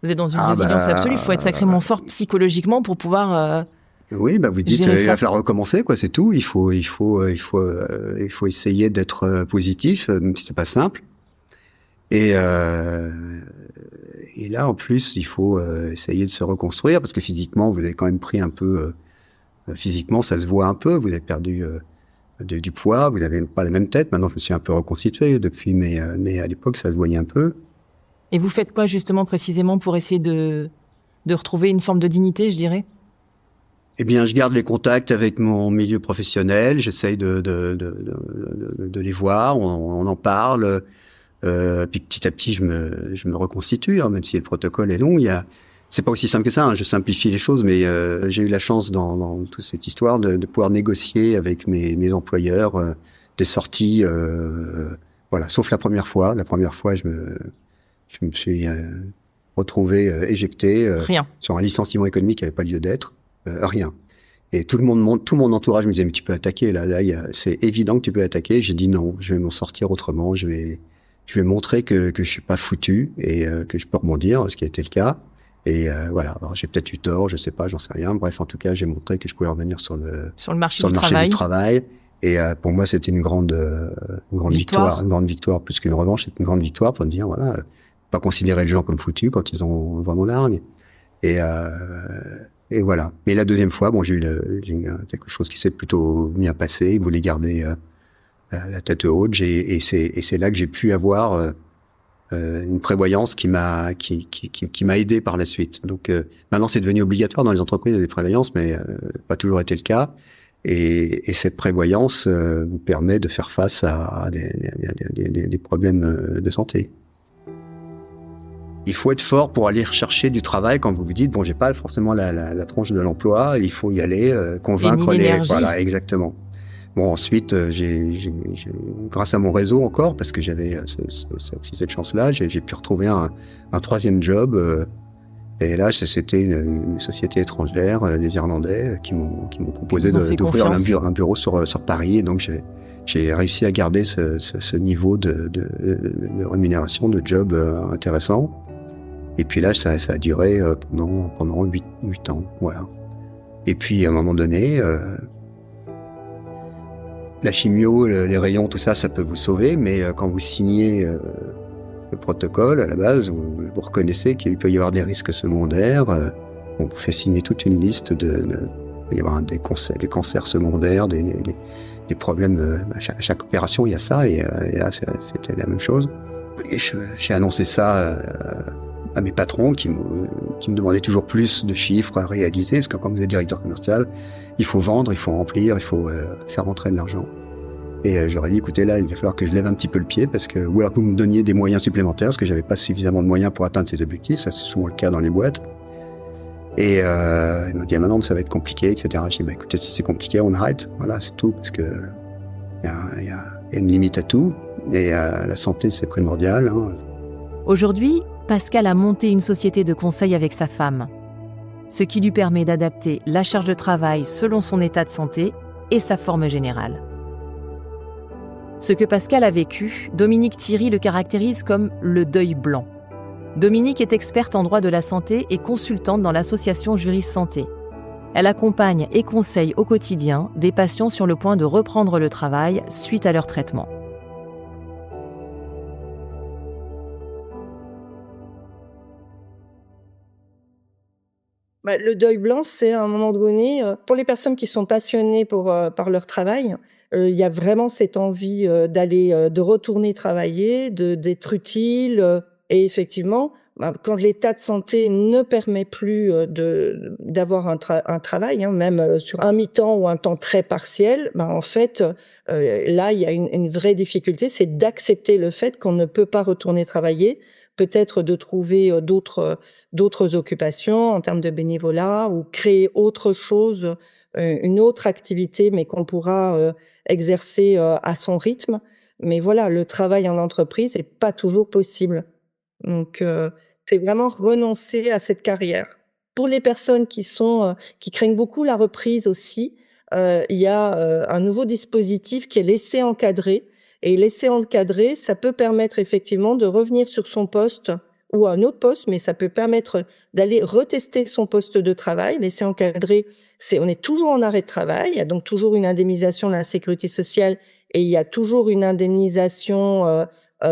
Vous êtes dans une résilience absolue. Il faut être sacrément fort psychologiquement pour pouvoir. Oui, vous dites il va falloir recommencer, quoi, c'est tout. Il faut essayer d'être positif, même si c'est pas simple. Et là, en plus, il faut essayer de se reconstruire parce que physiquement, vous avez quand même pris un peu. Physiquement, ça se voit un peu. Vous avez perdu du poids, vous avez pas la même tête. Maintenant, je me suis un peu reconstitué depuis, mais à l'époque, ça se voyait un peu. Et vous faites quoi justement précisément pour essayer de retrouver une forme de dignité, je dirais? Eh bien, je garde les contacts avec mon milieu professionnel. J'essaye de les voir. On en parle. Puis petit à petit, je me reconstitue, hein, même si le protocole est long. C'est pas aussi simple que ça, hein, je simplifie les choses, mais j'ai eu la chance dans toute cette histoire de pouvoir négocier avec mes employeurs des sorties, voilà, sauf la première fois. La première fois, je me suis retrouvé éjecté Rien. sur un licenciement économique qui n'avait pas lieu d'être, rien. Et tout mon entourage me disait mais tu peux attaquer là, c'est évident que tu peux attaquer. J'ai dit non, je vais m'en sortir autrement, je vais montrer que je suis pas foutu et que je peux rebondir, ce qui a été le cas. Et voilà, alors, j'ai peut-être eu tort, je sais pas, j'en sais rien. Bref, en tout cas, j'ai montré que je pouvais revenir sur le marché du travail. Et pour moi, c'était une grande victoire, une grande victoire plus qu'une revanche, c'est une grande victoire pour me dire voilà, pas considérer les gens comme foutus quand ils ont vraiment l'argue. Et voilà. Mais la deuxième fois, bon, j'ai eu quelque chose qui s'est plutôt bien passé. Ils voulaient garder la tête haute. Et c'est là que j'ai pu avoir une prévoyance qui m'a aidé par la suite. Donc maintenant, c'est devenu obligatoire dans les entreprises des prévoyances, mais pas toujours été le cas. Et cette prévoyance nous permet de faire face à des problèmes de santé. Il faut être fort pour aller rechercher du travail quand vous vous dites bon, j'ai pas forcément la tranche de l'emploi, il faut y aller, convaincre voilà, exactement. Bon, ensuite, j'ai grâce à mon réseau encore, parce que j'avais aussi cette chance-là, j'ai pu retrouver un troisième job. Et là, c'était une société étrangère, les Irlandais, qui m'ont proposé d'ouvrir un bureau sur Paris. Et donc, j'ai réussi à garder ce niveau de rémunération, de job intéressant. Et puis là, ça a duré pendant 8 ans, voilà. Et puis, à un moment donné, la chimio, les rayons, tout ça, ça peut vous sauver, mais quand vous signez le protocole, à la base, vous reconnaissez qu'il peut y avoir des risques secondaires. On vous fait signer toute une liste il peut y avoir des cancers secondaires, des problèmes. À chaque opération, il y a ça, et là, c'était la même chose. Et j'ai annoncé ça à mes patrons qui me demandaient toujours plus de chiffres à réaliser, parce que quand vous êtes directeur commercial, il faut vendre, il faut remplir, il faut faire rentrer de l'argent. Et j'aurais dit, écoutez, là, il va falloir que je lève un petit peu le pied, ou alors que vous me donniez des moyens supplémentaires, parce que j'avais pas suffisamment de moyens pour atteindre ces objectifs. Ça, c'est souvent le cas dans les boîtes. Et il m'a dit, ah, maintenant, ça va être compliqué, etc. J'ai dit, bah, écoutez, si c'est compliqué, on arrête. Voilà, c'est tout, parce que il y a une limite à tout. Et la santé, c'est primordial, hein. Aujourd'hui, Pascal a monté une société de conseil avec sa femme, ce qui lui permet d'adapter la charge de travail selon son état de santé et sa forme générale. Ce que Pascal a vécu, Dominique Thierry le caractérise comme le deuil blanc. Dominique est experte en droit de la santé et consultante dans l'association Juris Santé. Elle accompagne et conseille au quotidien des patients sur le point de reprendre le travail suite à leur traitement. Le deuil blanc, c'est à un moment donné, pour les personnes qui sont passionnées par leur travail, il y a vraiment cette envie de retourner travailler, d'être utile. Et effectivement, quand l'état de santé ne permet plus d'avoir un travail, hein, même sur un mi-temps ou un temps très partiel, en fait, là, il y a une vraie difficulté, c'est d'accepter le fait qu'on ne peut pas retourner travailler, peut-être de trouver d'autres occupations en termes de bénévolat ou créer autre chose, une autre activité, mais qu'on pourra exercer à son rythme. Mais voilà, le travail en entreprise n'est pas toujours possible. Donc, c'est vraiment renoncer à cette carrière. Pour les personnes qui craignent beaucoup la reprise aussi, il y a un nouveau dispositif qui est l'essai encadré. Et l'essai encadré, ça peut permettre effectivement de revenir sur son poste ou un autre poste, mais ça peut permettre d'aller retester son poste de travail. L'essai encadré, on est toujours en arrêt de travail, il y a donc toujours une indemnisation de la sécurité sociale et il y a toujours une indemnisation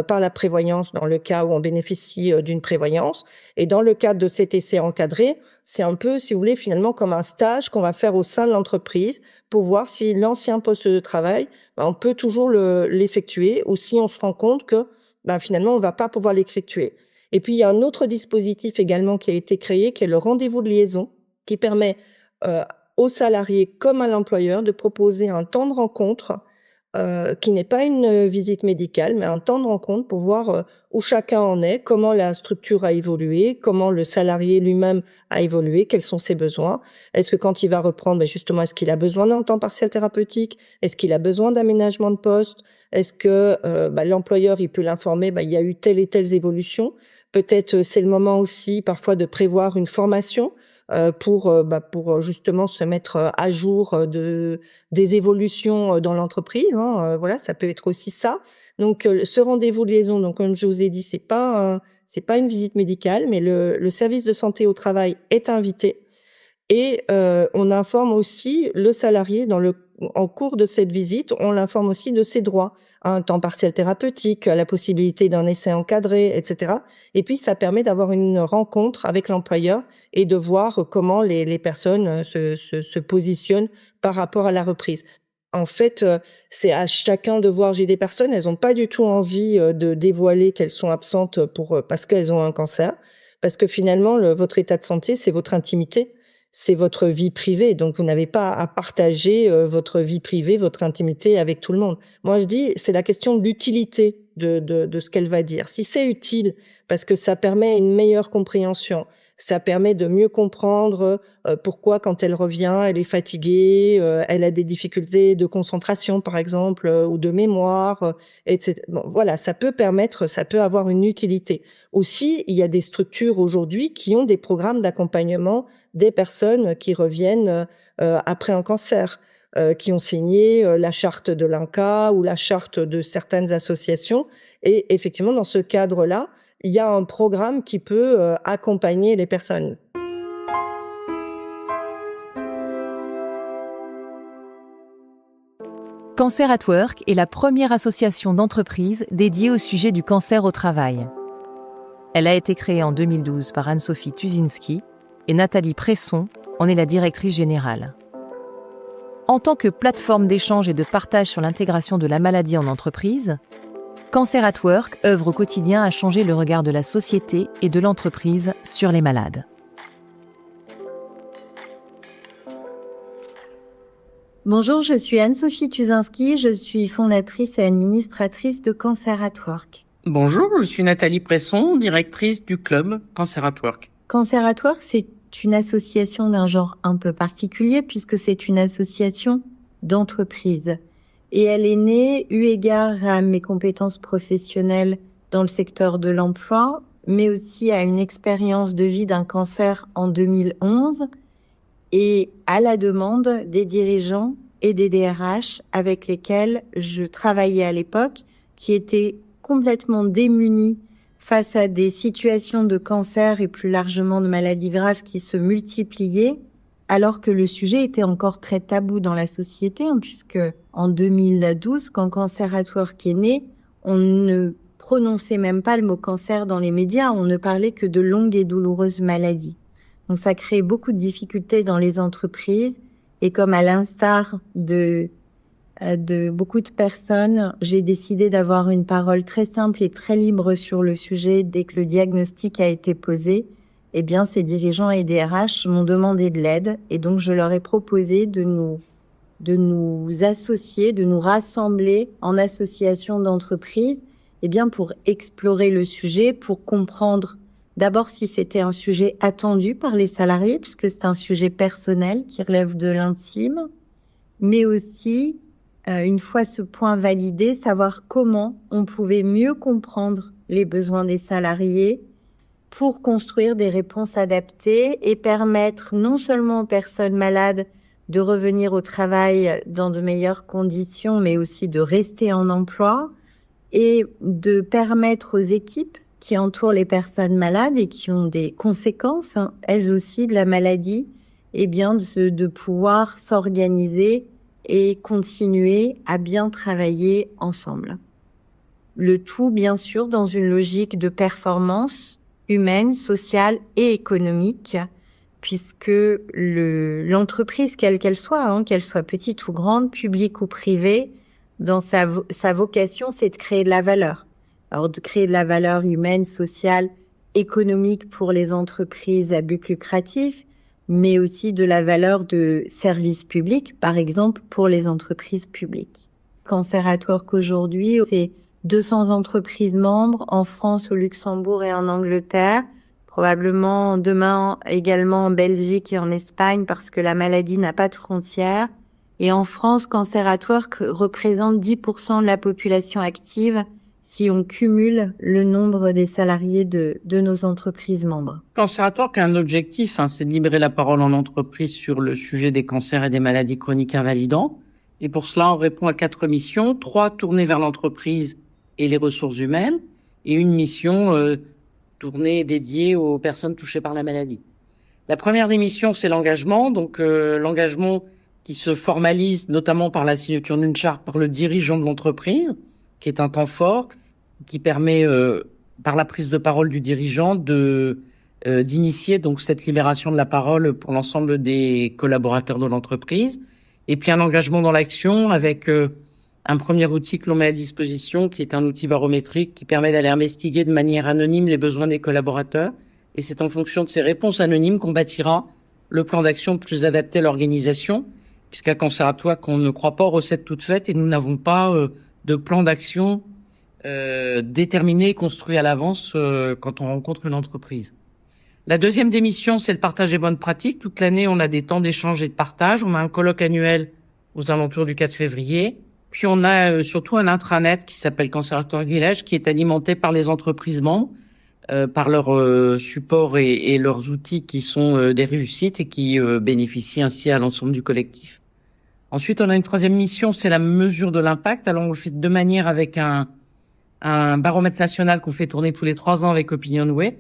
par la prévoyance dans le cas où on bénéficie d'une prévoyance. Et dans le cadre de cet essai encadré, c'est un peu, si vous voulez, finalement comme un stage qu'on va faire au sein de l'entreprise pour voir si l'ancien poste de travail, on peut toujours l'effectuer ou si on se rend compte que finalement, on va pas pouvoir l'effectuer. Et puis, il y a un autre dispositif également qui a été créé, qui est le rendez-vous de liaison, qui permet aux salariés comme à l'employeur de proposer un temps de rencontre qui n'est pas une visite médicale, mais un temps de rencontre pour voir où chacun en est, comment la structure a évolué, comment le salarié lui-même a évolué, quels sont ses besoins. Est-ce que quand il va reprendre, justement, est-ce qu'il a besoin d'un temps partiel thérapeutique? Est-ce qu'il a besoin d'aménagement de poste? Est-ce que l'employeur, il peut l'informer, il y a eu telle et telle évolution. Peut-être c'est le moment aussi parfois de prévoir une formation pour justement se mettre à jour des évolutions dans l'entreprise, hein, voilà, ça peut être aussi ça. Donc ce rendez-vous de liaison, donc comme je vous ai dit, c'est pas une visite médicale, mais le service de santé au travail est invité et on informe aussi le salarié en cours de cette visite, on l'informe aussi de ses droits, un temps partiel thérapeutique, la possibilité d'un essai encadré, etc. Et puis ça permet d'avoir une rencontre avec l'employeur et de voir comment les personnes se positionnent par rapport à la reprise. En fait, c'est à chacun de voir. J'ai des personnes, elles ont pas du tout envie de dévoiler qu'elles sont absentes parce qu'elles ont un cancer, parce que finalement votre état de santé, c'est votre intimité. C'est votre vie privée, donc vous n'avez pas à partager votre vie privée, votre intimité avec tout le monde. Moi, je dis, c'est la question de l'utilité de ce qu'elle va dire. Si c'est utile, parce que ça permet une meilleure compréhension, ça permet de mieux comprendre pourquoi, quand elle revient, elle est fatiguée, elle a des difficultés de concentration, par exemple, ou de mémoire, etc. Bon, voilà, ça peut avoir une utilité. Aussi, il y a des structures aujourd'hui qui ont des programmes d'accompagnement des personnes qui reviennent après un cancer, qui ont signé la charte de l'INCa ou la charte de certaines associations. Et effectivement, dans ce cadre-là, il y a un programme qui peut accompagner les personnes. Cancer at Work est la première association d'entreprises dédiée au sujet du cancer au travail. Elle a été créée en 2012 par Anne-Sophie Tuzinski et Nathalie Presson en est la directrice générale. En tant que plateforme d'échange et de partage sur l'intégration de la maladie en entreprise, Cancer at Work œuvre au quotidien à changer le regard de la société et de l'entreprise sur les malades. Bonjour, je suis Anne-Sophie Tuzinski, je suis fondatrice et administratrice de Cancer at Work. Bonjour, je suis Nathalie Presson, directrice du club Cancer at Work. Cancer at Work, c'est une association d'un genre un peu particulier puisque c'est une association d'entreprise. Et elle est née eu égard à mes compétences professionnelles dans le secteur de l'emploi, mais aussi à une expérience de vie d'un cancer en 2011 et à la demande des dirigeants et des DRH avec lesquels je travaillais à l'époque, qui étaient complètement démunis face à des situations de cancer et plus largement de maladies graves qui se multipliaient, alors que le sujet était encore très tabou dans la société, puisque en 2012, quand Cancer at Work est né, on ne prononçait même pas le mot cancer dans les médias, on ne parlait que de longues et douloureuses maladies. Donc ça crée beaucoup de difficultés dans les entreprises, et comme à l'instar de beaucoup de personnes, j'ai décidé d'avoir une parole très simple et très libre sur le sujet dès que le diagnostic a été posé. Eh bien, ces dirigeants et DRH m'ont demandé de l'aide et donc je leur ai proposé de nous associer, de nous rassembler en association d'entreprises, eh bien, pour explorer le sujet, pour comprendre d'abord si c'était un sujet attendu par les salariés, puisque c'est un sujet personnel qui relève de l'intime, mais aussi une fois ce point validé, savoir comment on pouvait mieux comprendre les besoins des salariés pour construire des réponses adaptées et permettre non seulement aux personnes malades de revenir au travail dans de meilleures conditions, mais aussi de rester en emploi et de permettre aux équipes qui entourent les personnes malades et qui ont des conséquences, elles aussi, de la maladie, eh bien, de pouvoir s'organiser et continuer à bien travailler ensemble. Le tout, bien sûr, dans une logique de performance humaine, sociale et économique, puisque l'entreprise, quelle qu'elle soit petite ou grande, publique ou privée, dans sa vocation, c'est de créer de la valeur. Alors, de créer de la valeur humaine, sociale, économique pour les entreprises à but lucratif, mais aussi de la valeur de service public, par exemple, pour les entreprises publiques. Cancer at Work aujourd'hui, c'est 200 entreprises membres en France, au Luxembourg et en Angleterre. Probablement demain également en Belgique et en Espagne parce que la maladie n'a pas de frontières. Et en France, Cancer at Work représente 10% de la population active si on cumule le nombre des salariés de nos entreprises membres. Cancer at Work a un objectif, c'est de libérer la parole en entreprise sur le sujet des cancers et des maladies chroniques invalidantes. Et pour cela, on répond à 4 missions, 3 tournées vers l'entreprise et les ressources humaines, et une mission tournée et dédiée aux personnes touchées par la maladie. La première des missions, c'est l'engagement, donc l'engagement qui se formalise notamment par la signature d'une charte par le dirigeant de l'entreprise, qui est un temps fort, qui permet, par la prise de parole du dirigeant, d'initier donc cette libération de la parole pour l'ensemble des collaborateurs de l'entreprise. Et puis un engagement dans l'action avec un premier outil que l'on met à disposition, qui est un outil barométrique qui permet d'aller investiguer de manière anonyme les besoins des collaborateurs. Et c'est en fonction de ces réponses anonymes qu'on bâtira le plan d'action plus adapté à l'organisation, puisqu'à Cancer at Work, on ne croit pas aux recettes toutes faites et nous n'avons pas de plan d'action déterminé et construit à l'avance quand on rencontre une entreprise. La deuxième des missions, c'est le partage des bonnes pratiques. Toute l'année, on a des temps d'échange et de partage. On a un colloque annuel aux alentours du 4 février. Puis on a surtout un intranet qui s'appelle Cancer at Work Village, qui est alimenté par les entreprises membres, par leur support et leurs outils qui sont des réussites et qui bénéficient ainsi à l'ensemble du collectif. Ensuite, on a une troisième mission, c'est la mesure de l'impact. Alors, on le fait de manière avec un baromètre national qu'on fait tourner tous les 3 ans avec OpinionWay.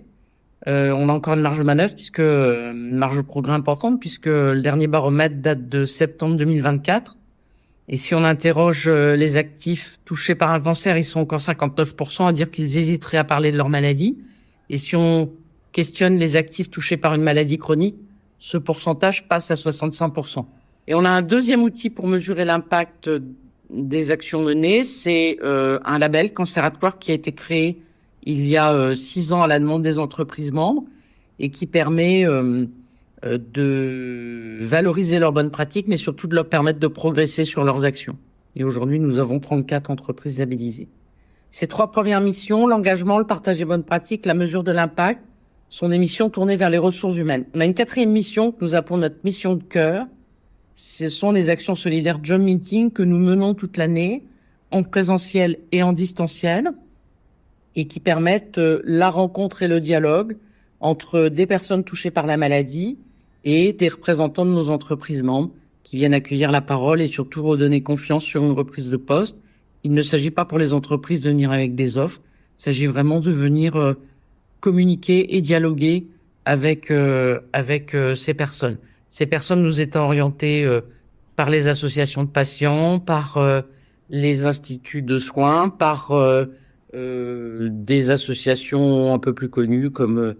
On a encore une marge de manœuvre, une marge de progrès importante, puisque le dernier baromètre date de septembre 2024. Et si on interroge les actifs touchés par un cancer, ils sont encore 59% à dire qu'ils hésiteraient à parler de leur maladie. Et si on questionne les actifs touchés par une maladie chronique, ce pourcentage passe à 65%. Et on a un deuxième outil pour mesurer l'impact des actions menées, c'est un label Cancer at Work qui a été créé il y a 6 ans à la demande des entreprises membres et qui permet de valoriser leurs bonnes pratiques, mais surtout de leur permettre de progresser sur leurs actions. Et aujourd'hui, nous avons 34 entreprises labellisées. Ces 3 premières missions, l'engagement, le partage des bonnes pratiques, la mesure de l'impact, sont des missions tournées vers les ressources humaines. On a une 4e mission que nous appelons notre mission de cœur. Ce sont les actions solidaires Job Meeting que nous menons toute l'année, en présentiel et en distanciel, et qui permettent la rencontre et le dialogue entre des personnes touchées par la maladie et des représentants de nos entreprises membres qui viennent accueillir la parole et surtout redonner confiance sur une reprise de poste. Il ne s'agit pas pour les entreprises de venir avec des offres, il s'agit vraiment de venir communiquer et dialoguer avec ces personnes. Ces personnes nous étant orientées par les associations de patients, par les instituts de soins, par des associations un peu plus connues comme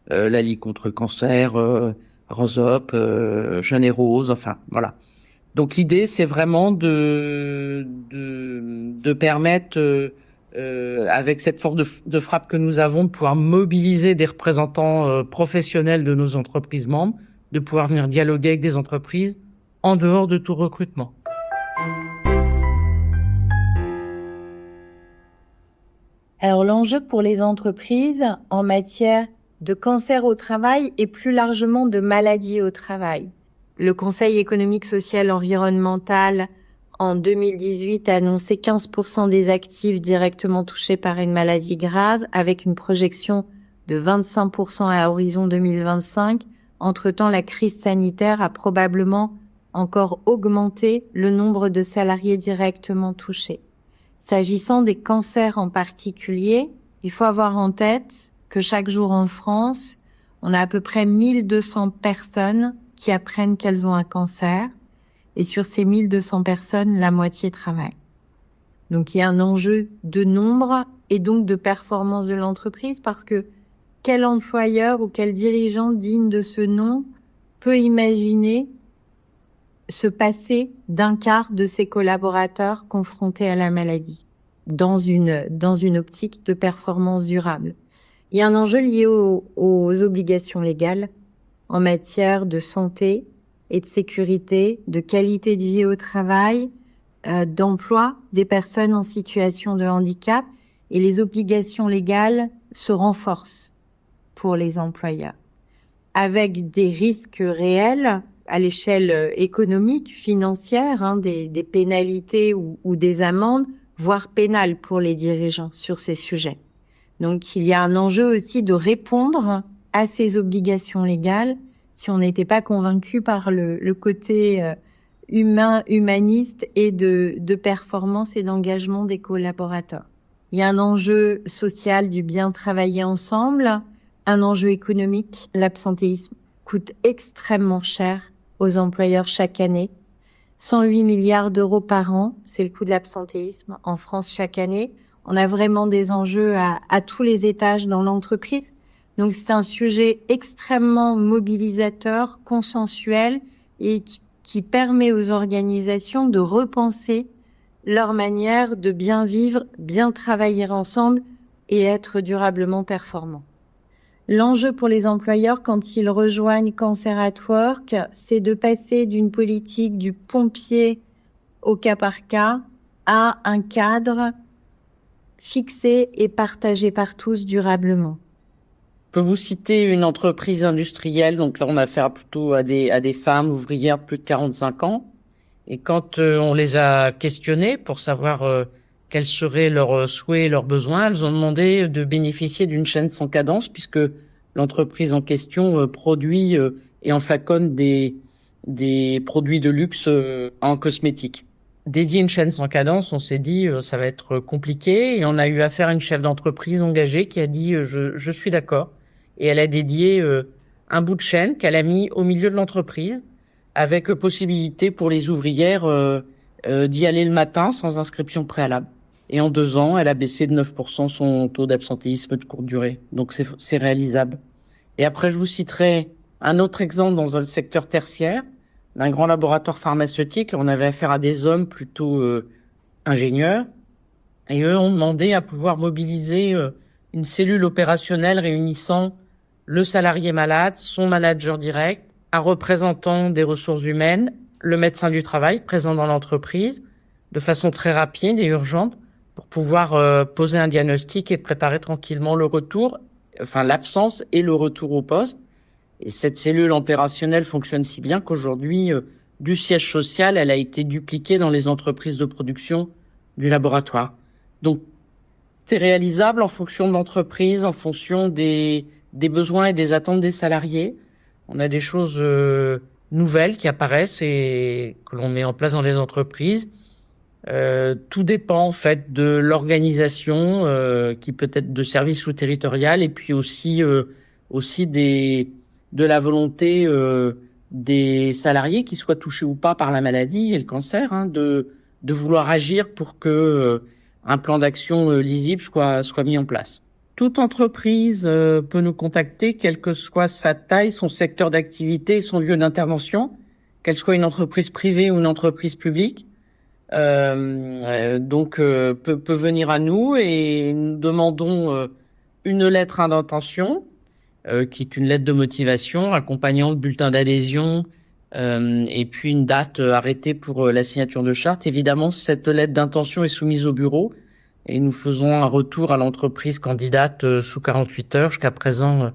la Ligue contre le cancer, Rosop, Jeune et Rose, enfin voilà. Donc l'idée, c'est vraiment de permettre, avec cette force de frappe que nous avons, de pouvoir mobiliser des représentants professionnels de nos entreprises membres, de pouvoir venir dialoguer avec des entreprises en dehors de tout recrutement. Alors l'enjeu pour les entreprises en matière de cancer au travail et plus largement de maladies au travail. Le Conseil économique, social, environnemental en 2018 a annoncé 15% des actifs directement touchés par une maladie grave avec une projection de 25% à horizon 2025. Entre-temps, la crise sanitaire a probablement encore augmenté le nombre de salariés directement touchés. S'agissant des cancers en particulier, il faut avoir en tête que chaque jour en France, on a à peu près 1200 personnes qui apprennent qu'elles ont un cancer. Et sur ces 1200 personnes, la moitié travaille. Donc il y a un enjeu de nombre et donc de performance de l'entreprise parce que quel employeur ou quel dirigeant digne de ce nom peut imaginer se passer d'un quart de ses collaborateurs confrontés à la maladie dans une optique de performance durable. Il y a un enjeu lié aux obligations légales en matière de santé et de sécurité, de qualité de vie au travail, d'emploi des personnes en situation de handicap, et les obligations légales se renforcent pour les employeurs, avec des risques réels à l'échelle économique, financière, des pénalités ou des amendes, voire pénales pour les dirigeants sur ces sujets. Donc il y a un enjeu aussi de répondre à ces obligations légales si on n'était pas convaincu par le côté humaniste et de performance et d'engagement des collaborateurs. Il y a un enjeu social du bien travailler ensemble, un enjeu économique. L'absentéisme coûte extrêmement cher aux employeurs chaque année. 108 milliards d'euros par an, c'est le coût de l'absentéisme en France chaque année. On a vraiment des enjeux à tous les étages dans l'entreprise. Donc c'est un sujet extrêmement mobilisateur, consensuel et qui permet aux organisations de repenser leur manière de bien vivre, bien travailler ensemble et être durablement performants. L'enjeu pour les employeurs quand ils rejoignent Cancer at Work, c'est de passer d'une politique du pompier au cas par cas à un cadre fixé et partagé par tous durablement. Je peux vous citer une entreprise industrielle, donc là on a affaire plutôt à des femmes ouvrières de plus de 45 ans, et quand on les a questionnées pour savoir quels seraient leurs souhaits et leurs besoins, elles ont demandé de bénéficier d'une chaîne sans cadence, puisque l'entreprise en question produit et en faconne des produits de luxe en cosmétique. Dédier une chaîne sans cadence, on s'est dit ça va être compliqué, et on a eu affaire à une chef d'entreprise engagée qui a dit je suis d'accord, et elle a dédié un bout de chaîne qu'elle a mis au milieu de l'entreprise avec possibilité pour les ouvrières d'y aller le matin sans inscription préalable. Et en 2 ans, elle a baissé de 9% son taux d'absentéisme de courte durée. Donc c'est réalisable. Et après, je vous citerai un autre exemple dans le secteur tertiaire, d'un grand laboratoire pharmaceutique. On avait affaire à des hommes plutôt ingénieurs, et eux ont demandé à pouvoir mobiliser une cellule opérationnelle réunissant le salarié malade, son manager direct, un représentant des ressources humaines, le médecin du travail présent dans l'entreprise, de façon très rapide et urgente, pour pouvoir poser un diagnostic et préparer tranquillement le retour, enfin l'absence et le retour au poste. Et cette cellule opérationnelle fonctionne si bien qu'aujourd'hui, du siège social, elle a été dupliquée dans les entreprises de production du laboratoire. Donc, c'est réalisable en fonction de l'entreprise, en fonction des besoins et des attentes des salariés. On a des choses nouvelles qui apparaissent et que l'on met en place dans les entreprises. Tout dépend en fait de l'organisation qui peut être de service ou territoriale, et puis aussi de la volonté des salariés, qui soient touchés ou pas par la maladie et le cancer, de vouloir agir pour que un plan d'action lisible soit mis en place. Toute entreprise peut nous contacter, quelle que soit sa taille, son secteur d'activité, son lieu d'intervention, qu'elle soit une entreprise privée ou une entreprise publique. Donc peut venir à nous, et nous demandons une lettre d'intention qui est une lettre de motivation accompagnant le bulletin d'adhésion et puis une date arrêtée pour la signature de charte. Évidemment, cette lettre d'intention est soumise au bureau et nous faisons un retour à l'entreprise candidate sous 48 heures. Jusqu'à présent,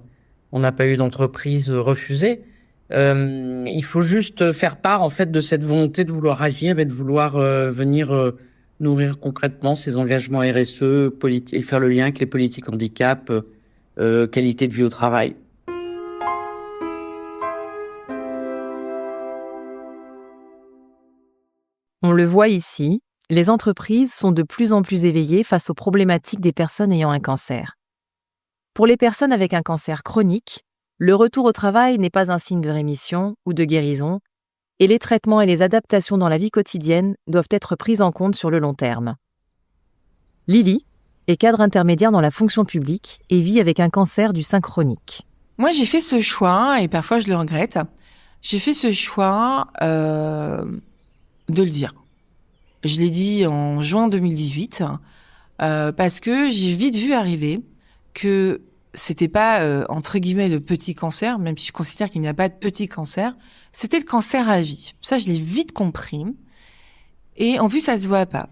on n'a pas eu d'entreprise refusée. Il faut juste faire part en fait de cette volonté de vouloir agir et de vouloir venir nourrir concrètement ces engagements RSE et faire le lien avec les politiques handicap, qualité de vie au travail. On le voit ici, les entreprises sont de plus en plus éveillées face aux problématiques des personnes ayant un cancer. Pour les personnes avec un cancer chronique, le retour au travail n'est pas un signe de rémission ou de guérison, et les traitements et les adaptations dans la vie quotidienne doivent être pris en compte sur le long terme. Lily est cadre intermédiaire dans la fonction publique et vit avec un cancer du sein chronique. Moi, j'ai fait ce choix, et parfois je le regrette, J'ai fait ce choix de le dire. Je l'ai dit en juin 2018 parce que j'ai vite vu arriver que c'était pas entre guillemets le petit cancer, même si je considère qu'il n'y a pas de petit cancer, c'était le cancer à vie. Ça, je l'ai vite compris. Et en plus, ça se voit pas.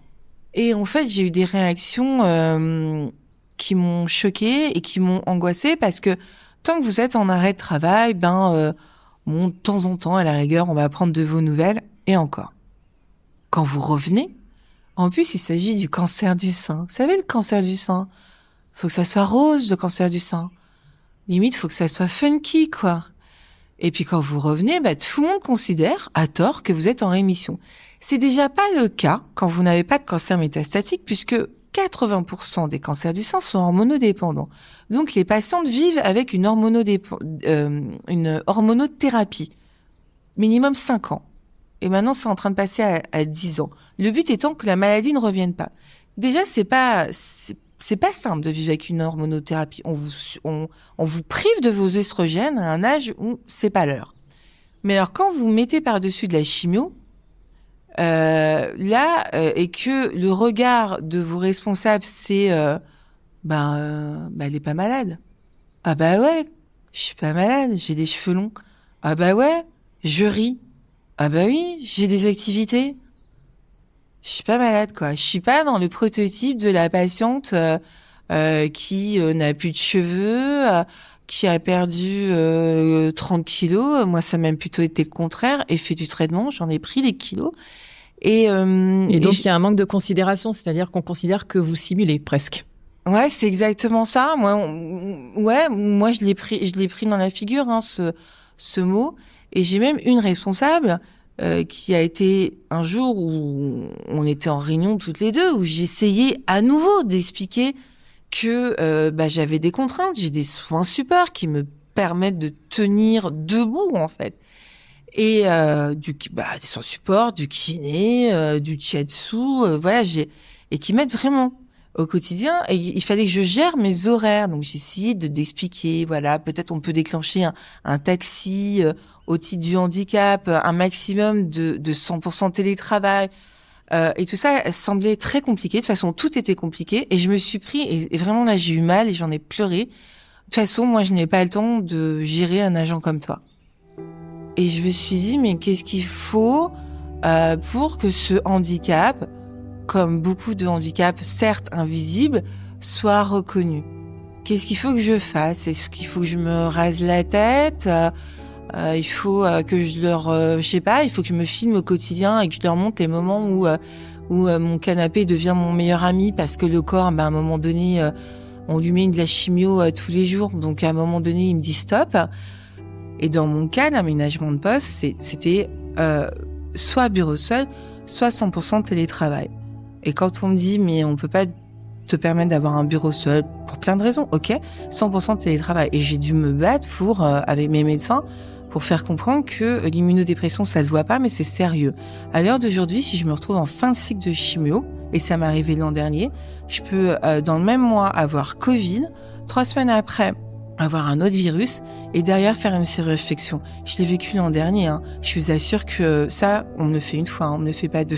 Et en fait, j'ai eu des réactions qui m'ont choquée et qui m'ont angoissée parce que tant que vous êtes en arrêt de travail, bon, de temps en temps, à la rigueur, on va prendre de vos nouvelles, et encore. Quand vous revenez, en plus, il s'agit du cancer du sein. Vous savez, le cancer du sein, faut que ça soit rose, le cancer du sein. Limite, faut que ça soit funky, quoi. Et puis quand vous revenez, tout le monde considère, à tort, que vous êtes en rémission. C'est déjà pas le cas quand vous n'avez pas de cancer métastatique, puisque 80% des cancers du sein sont hormonodépendants. Donc les patientes vivent avec une hormonothérapie, minimum 5 ans. Et maintenant, c'est en train de passer à 10 ans. Le but étant que la maladie ne revienne pas. Déjà, c'est pas simple de vivre avec une hormonothérapie. On vous prive de vos œstrogènes à un âge où c'est pas l'heure. Mais alors, quand vous mettez par-dessus de la chimio, et que le regard de vos responsables, c'est elle est pas malade. Ah bah ouais, je suis pas malade, j'ai des cheveux longs. Ah bah ouais, je ris. Ah bah oui, j'ai des activités. Je suis pas malade, quoi. Je suis pas dans le prototype de la patiente qui n'a plus de cheveux, qui a perdu 30 kilos. Moi, ça a même plutôt été le contraire. Et fait du traitement, j'en ai pris des kilos. Et donc, il y a un manque de considération, c'est-à-dire qu'on considère que vous simulez presque. Ouais, c'est exactement ça. Moi, je l'ai pris dans la figure, ce mot. Et j'ai même une responsable qui a été un jour où on était en réunion toutes les deux, où j'essayais à nouveau d'expliquer que j'avais des contraintes, j'ai des soins support qui me permettent de tenir debout, en fait. Et des soins support, du kiné, du shiatsu, et qui m'aident vraiment au quotidien. Et il fallait que je gère mes horaires, donc j'ai essayé d'expliquer, voilà, peut-être on peut déclencher un taxi au titre du handicap, un maximum de 100% télétravail, et tout ça semblait très compliqué. De toute façon, tout était compliqué, et je me suis pris, et vraiment là j'ai eu mal et j'en ai pleuré. De toute façon, moi je n'ai pas le temps de gérer un agent comme toi. Et je me suis dit, mais qu'est-ce qu'il faut pour que ce handicap, comme beaucoup de handicaps, certes invisibles, soit reconnu? Qu'est-ce qu'il faut que je fasse? Est-ce qu'il faut que je me rase la tête? Il faut que je leur... il faut que je me filme au quotidien et que je leur montre les moments où mon canapé devient mon meilleur ami parce que le corps, à un moment donné, on lui met de la chimio tous les jours. Donc à un moment donné, il me dit stop. Et dans mon cas d'aménagement de poste, c'était soit bureau seul, soit 100% télétravail. Et quand on me dit, mais on peut pas te permettre d'avoir un bureau seul, pour plein de raisons, ok, 100% télétravail. Et j'ai dû me battre avec mes médecins, pour faire comprendre que l'immunodépression, ça se voit pas, mais c'est sérieux. À l'heure d'aujourd'hui, si je me retrouve en fin de cycle de chimio, et ça m'est arrivé l'an dernier, je peux, dans le même mois, avoir Covid, 3 semaines après, avoir un autre virus et derrière faire une surréflexion. Je l'ai vécu l'an dernier. Je vous assure que ça, on me le fait une fois, on me le fait pas deux.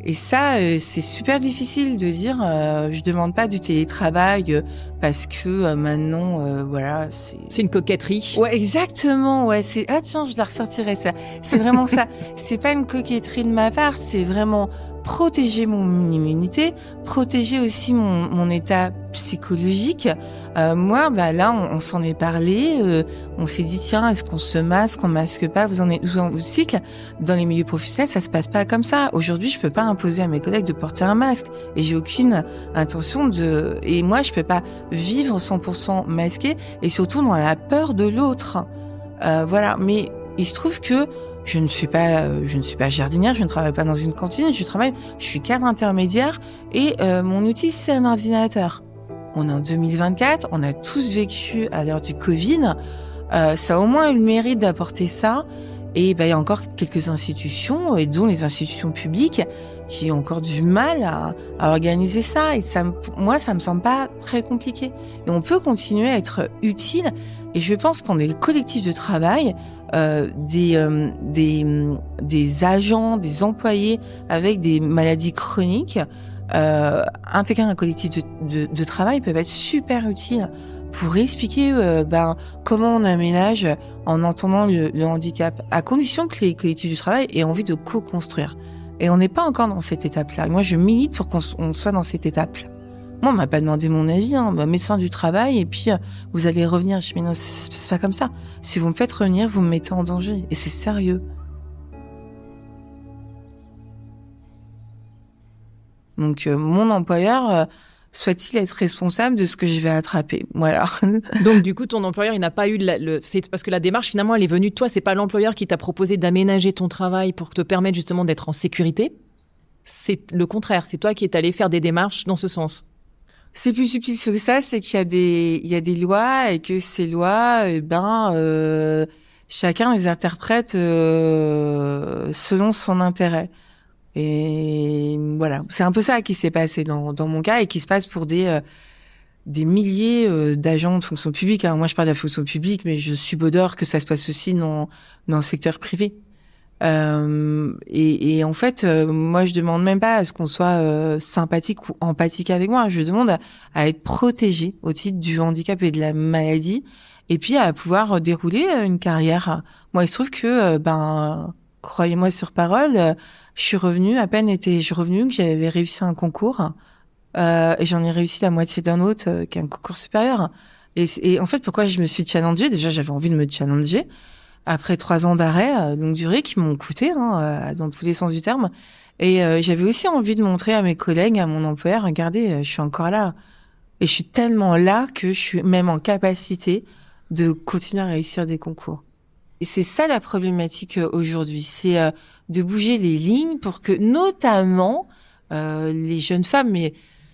Et ça, c'est super difficile de dire. Je demande pas du télétravail parce que maintenant, voilà, c'est une coquetterie. Ouais, exactement. Ouais, c'est tiens, je la ressortirai ça. C'est vraiment ça. C'est pas une coquetterie de ma part. C'est vraiment protéger mon immunité, protéger aussi mon état psychologique. Moi, là, on s'en est parlé. On s'est dit, tiens, est-ce qu'on se masque, on masque pas? Vous en êtes où au cycle? Dans les milieux professionnels, ça se passe pas comme ça. Aujourd'hui, je peux pas imposer à mes collègues de porter un masque. Et j'ai aucune intention et moi, je peux pas vivre 100% masqué et surtout dans la peur de l'autre. Voilà. Mais il se trouve que je ne suis pas jardinière, je ne travaille pas dans une cantine, je suis cadre intermédiaire et mon outil, c'est un ordinateur. On est en 2024, on a tous vécu à l'heure du Covid, ça a au moins eu le mérite d'apporter ça Et il y a encore quelques institutions, et dont les institutions publiques, qui ont encore du mal à organiser ça. Et moi, ça me semble pas très compliqué. Et on peut continuer à être utile. Et je pense qu'on est le collectif de travail des agents, des employés avec des maladies chroniques. Intégrer un collectif de travail peut être super utile pour expliquer comment on aménage en entendant le handicap, à condition que les collectifs du travail aient envie de co-construire. Et on n'est pas encore dans cette étape-là. Moi, je milite pour qu'on soit dans cette étape-là. Moi, on m'a pas demandé mon avis, médecin du travail, et puis vous allez revenir. Je me dis, non, c'est pas comme ça. Si vous me faites revenir, vous me mettez en danger. Et c'est sérieux. Donc, mon employeur... souhaite-t-il être responsable de ce que je vais attraper? Voilà. Donc, du coup, ton employeur, il n'a pas eu c'est parce que la démarche, finalement, elle est venue de toi. C'est pas l'employeur qui t'a proposé d'aménager ton travail pour te permettre justement d'être en sécurité. C'est le contraire. C'est toi qui es allé faire des démarches dans ce sens. C'est plus subtil que ça. C'est qu'il y a des lois et que ces lois, chacun les interprète selon son intérêt. Et voilà, c'est un peu ça qui s'est passé dans mon cas et qui se passe pour des milliers d'agents de fonction publique. Alors moi, je parle de la fonction publique, mais je subodore que ça se passe aussi dans le secteur privé. Et en fait, moi, je demande même pas à ce qu'on soit sympathique ou empathique avec moi. Je demande à être protégé au titre du handicap et de la maladie, et puis à pouvoir dérouler une carrière. Moi, il se trouve que, croyez-moi sur parole, je suis revenue, que j'avais réussi un concours, et j'en ai réussi la moitié d'un autre, qui est un concours supérieur. Et en fait, pourquoi je me suis challengée? Déjà, j'avais envie de me challenger. Après 3 ans d'arrêt, longue durée, qui m'ont coûté, dans tous les sens du terme. Et j'avais aussi envie de montrer à mes collègues, à mon employeur, regardez, je suis encore là. Et je suis tellement là que je suis même en capacité de continuer à réussir des concours. Et c'est ça la problématique aujourd'hui, c'est de bouger les lignes pour que notamment les jeunes femmes, mais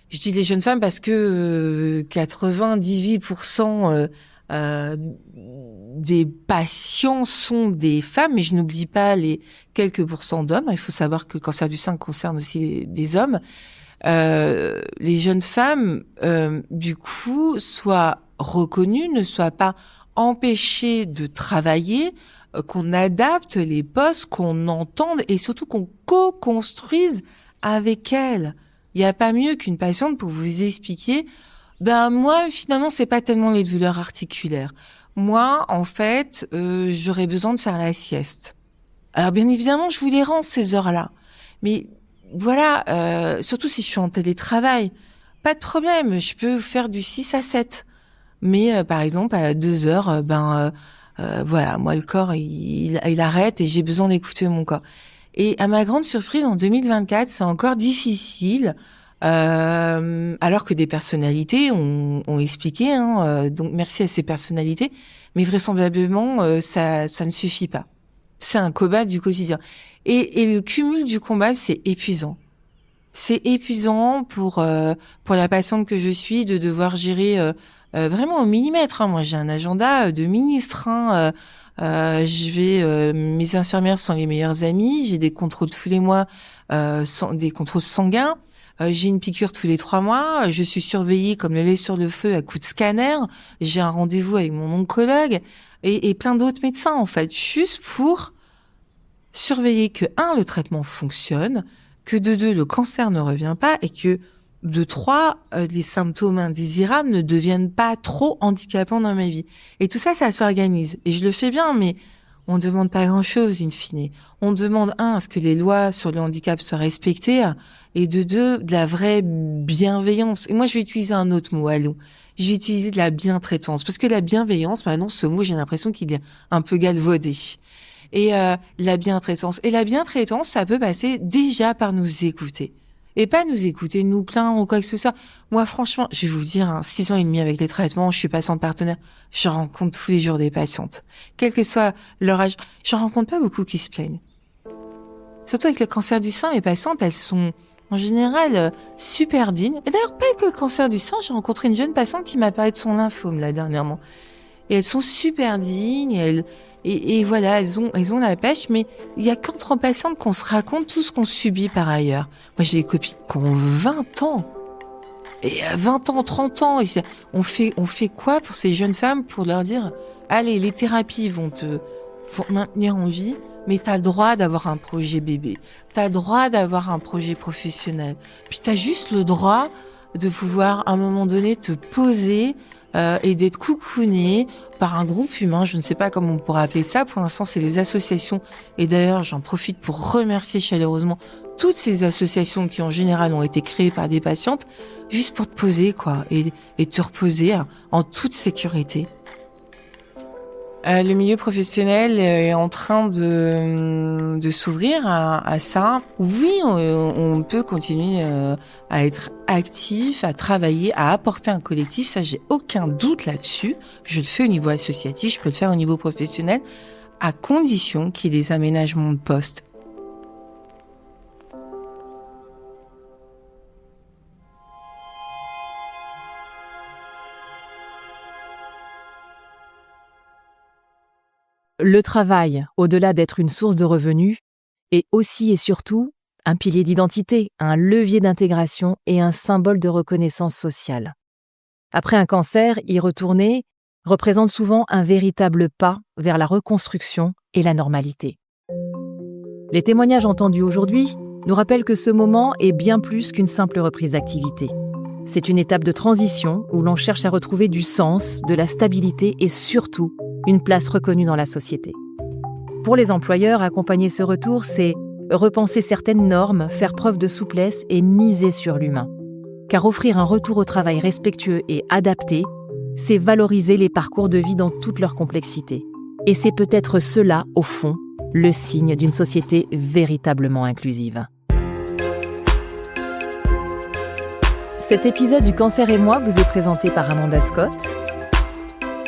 je dis les jeunes femmes parce que 98% des patients sont des femmes, mais je n'oublie pas les quelques pourcents d'hommes. Il faut savoir que le cancer du sein concerne aussi des hommes. Les jeunes femmes, du coup, soient reconnues, ne soient pas empêcher de travailler, qu'on adapte les postes, qu'on entende et surtout qu'on co-construise avec elle. Il n'y a pas mieux qu'une patiente pour vous expliquer, moi, finalement, c'est pas tellement les douleurs articulaires. Moi, en fait, j'aurais besoin de faire la sieste. Alors, bien évidemment, je vous les rends ces heures-là. Mais voilà, surtout si je suis en télétravail, pas de problème, je peux faire du 6 à 7. Mais par exemple à 2 heures, voilà, moi le corps il arrête et j'ai besoin d'écouter mon corps. Et à ma grande surprise, en 2024, c'est encore difficile, alors que des personnalités ont expliqué. Donc merci à ces personnalités, mais vraisemblablement ça ne suffit pas. C'est un combat du quotidien. Et le cumul du combat, c'est épuisant. C'est épuisant pour la patiente que je suis de devoir gérer vraiment au millimètre. Moi, j'ai un agenda de ministre. Mes infirmières sont les meilleures amies. J'ai des contrôles tous les mois, des contrôles sanguins. J'ai une piqûre tous les 3 mois. Je suis surveillée comme le lait sur le feu à coups de scanner. J'ai un rendez-vous avec mon oncologue et plein d'autres médecins, en fait, juste pour surveiller que 1, le traitement fonctionne, que de 2, le cancer ne revient pas et que de 3, les symptômes indésirables ne deviennent pas trop handicapants dans ma vie. Et tout ça, ça s'organise. Et je le fais bien, mais on ne demande pas grand-chose, in fine. On demande, 1, à ce que les lois sur le handicap soient respectées, et de 2, de la vraie bienveillance. Et moi, je vais utiliser un autre mot, allons. Je vais utiliser de la bientraitance. Parce que la bienveillance, maintenant, ce mot, j'ai l'impression qu'il est un peu galvaudé. Et la bientraitance. Et la bientraitance, ça peut passer déjà par nous écouter. Et pas nous écouter, nous plaindre ou quoi que ce soit. Moi, franchement, je vais vous dire, 6 ans et demi avec les traitements, je suis patiente partenaire. Je rencontre tous les jours des patientes. Quel que soit leur âge, je rencontre pas beaucoup qui se plaignent. Surtout avec le cancer du sein, les patientes, elles sont en général super dignes. Et d'ailleurs, pas que le cancer du sein, j'ai rencontré une jeune patiente qui m'a parlé de son lymphome, là, dernièrement. et elles sont super dignes, et voilà, elles ont la pêche, mais il y a qu'entre patientes qu'on se raconte tout ce qu'on subit par ailleurs. Moi, j'ai des copines qui ont 20 ans. Et 20 ans, 30 ans, on fait quoi pour ces jeunes femmes pour leur dire, allez, les thérapies vont te maintenir en vie, mais t'as le droit d'avoir un projet bébé, t'as le droit d'avoir un projet professionnel, puis t'as juste le droit de pouvoir à un moment donné te poser et d'être coucouné par un groupe humain, je ne sais pas comment on pourrait appeler ça, pour l'instant c'est les associations, et d'ailleurs j'en profite pour remercier chaleureusement toutes ces associations qui en général ont été créées par des patientes, juste pour te poser quoi, et te reposer en toute sécurité. Le milieu professionnel est en train de s'ouvrir à ça. Oui, on peut continuer à être actif, à travailler, à apporter un collectif. Ça, j'ai aucun doute là-dessus. Je le fais au niveau associatif, je peux le faire au niveau professionnel, à condition qu'il y ait des aménagements de poste. Le travail, au-delà d'être une source de revenus, est aussi et surtout un pilier d'identité, un levier d'intégration et un symbole de reconnaissance sociale. Après un cancer, y retourner représente souvent un véritable pas vers la reconstruction et la normalité. Les témoignages entendus aujourd'hui nous rappellent que ce moment est bien plus qu'une simple reprise d'activité. C'est une étape de transition où l'on cherche à retrouver du sens, de la stabilité et surtout une place reconnue dans la société. Pour les employeurs, accompagner ce retour, c'est repenser certaines normes, faire preuve de souplesse et miser sur l'humain. Car offrir un retour au travail respectueux et adapté, c'est valoriser les parcours de vie dans toute leur complexité. Et c'est peut-être cela, au fond, le signe d'une société véritablement inclusive. Cet épisode du Cancer et moi vous est présenté par Amanda Scott,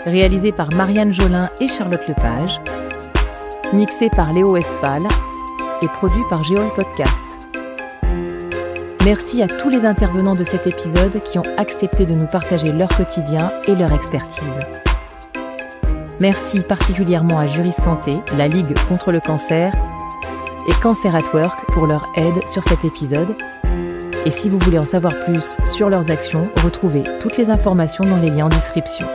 réalisé par Marianne Jolin et Charlotte Lepage, mixé par Léo Westphal et produit par Géol Podcast. Merci à tous les intervenants de cet épisode qui ont accepté de nous partager leur quotidien et leur expertise. Merci particulièrement à Juris Santé, la Ligue contre le cancer, et Cancer at Work pour leur aide sur cet épisode. Et si vous voulez en savoir plus sur leurs actions, retrouvez toutes les informations dans les liens en description.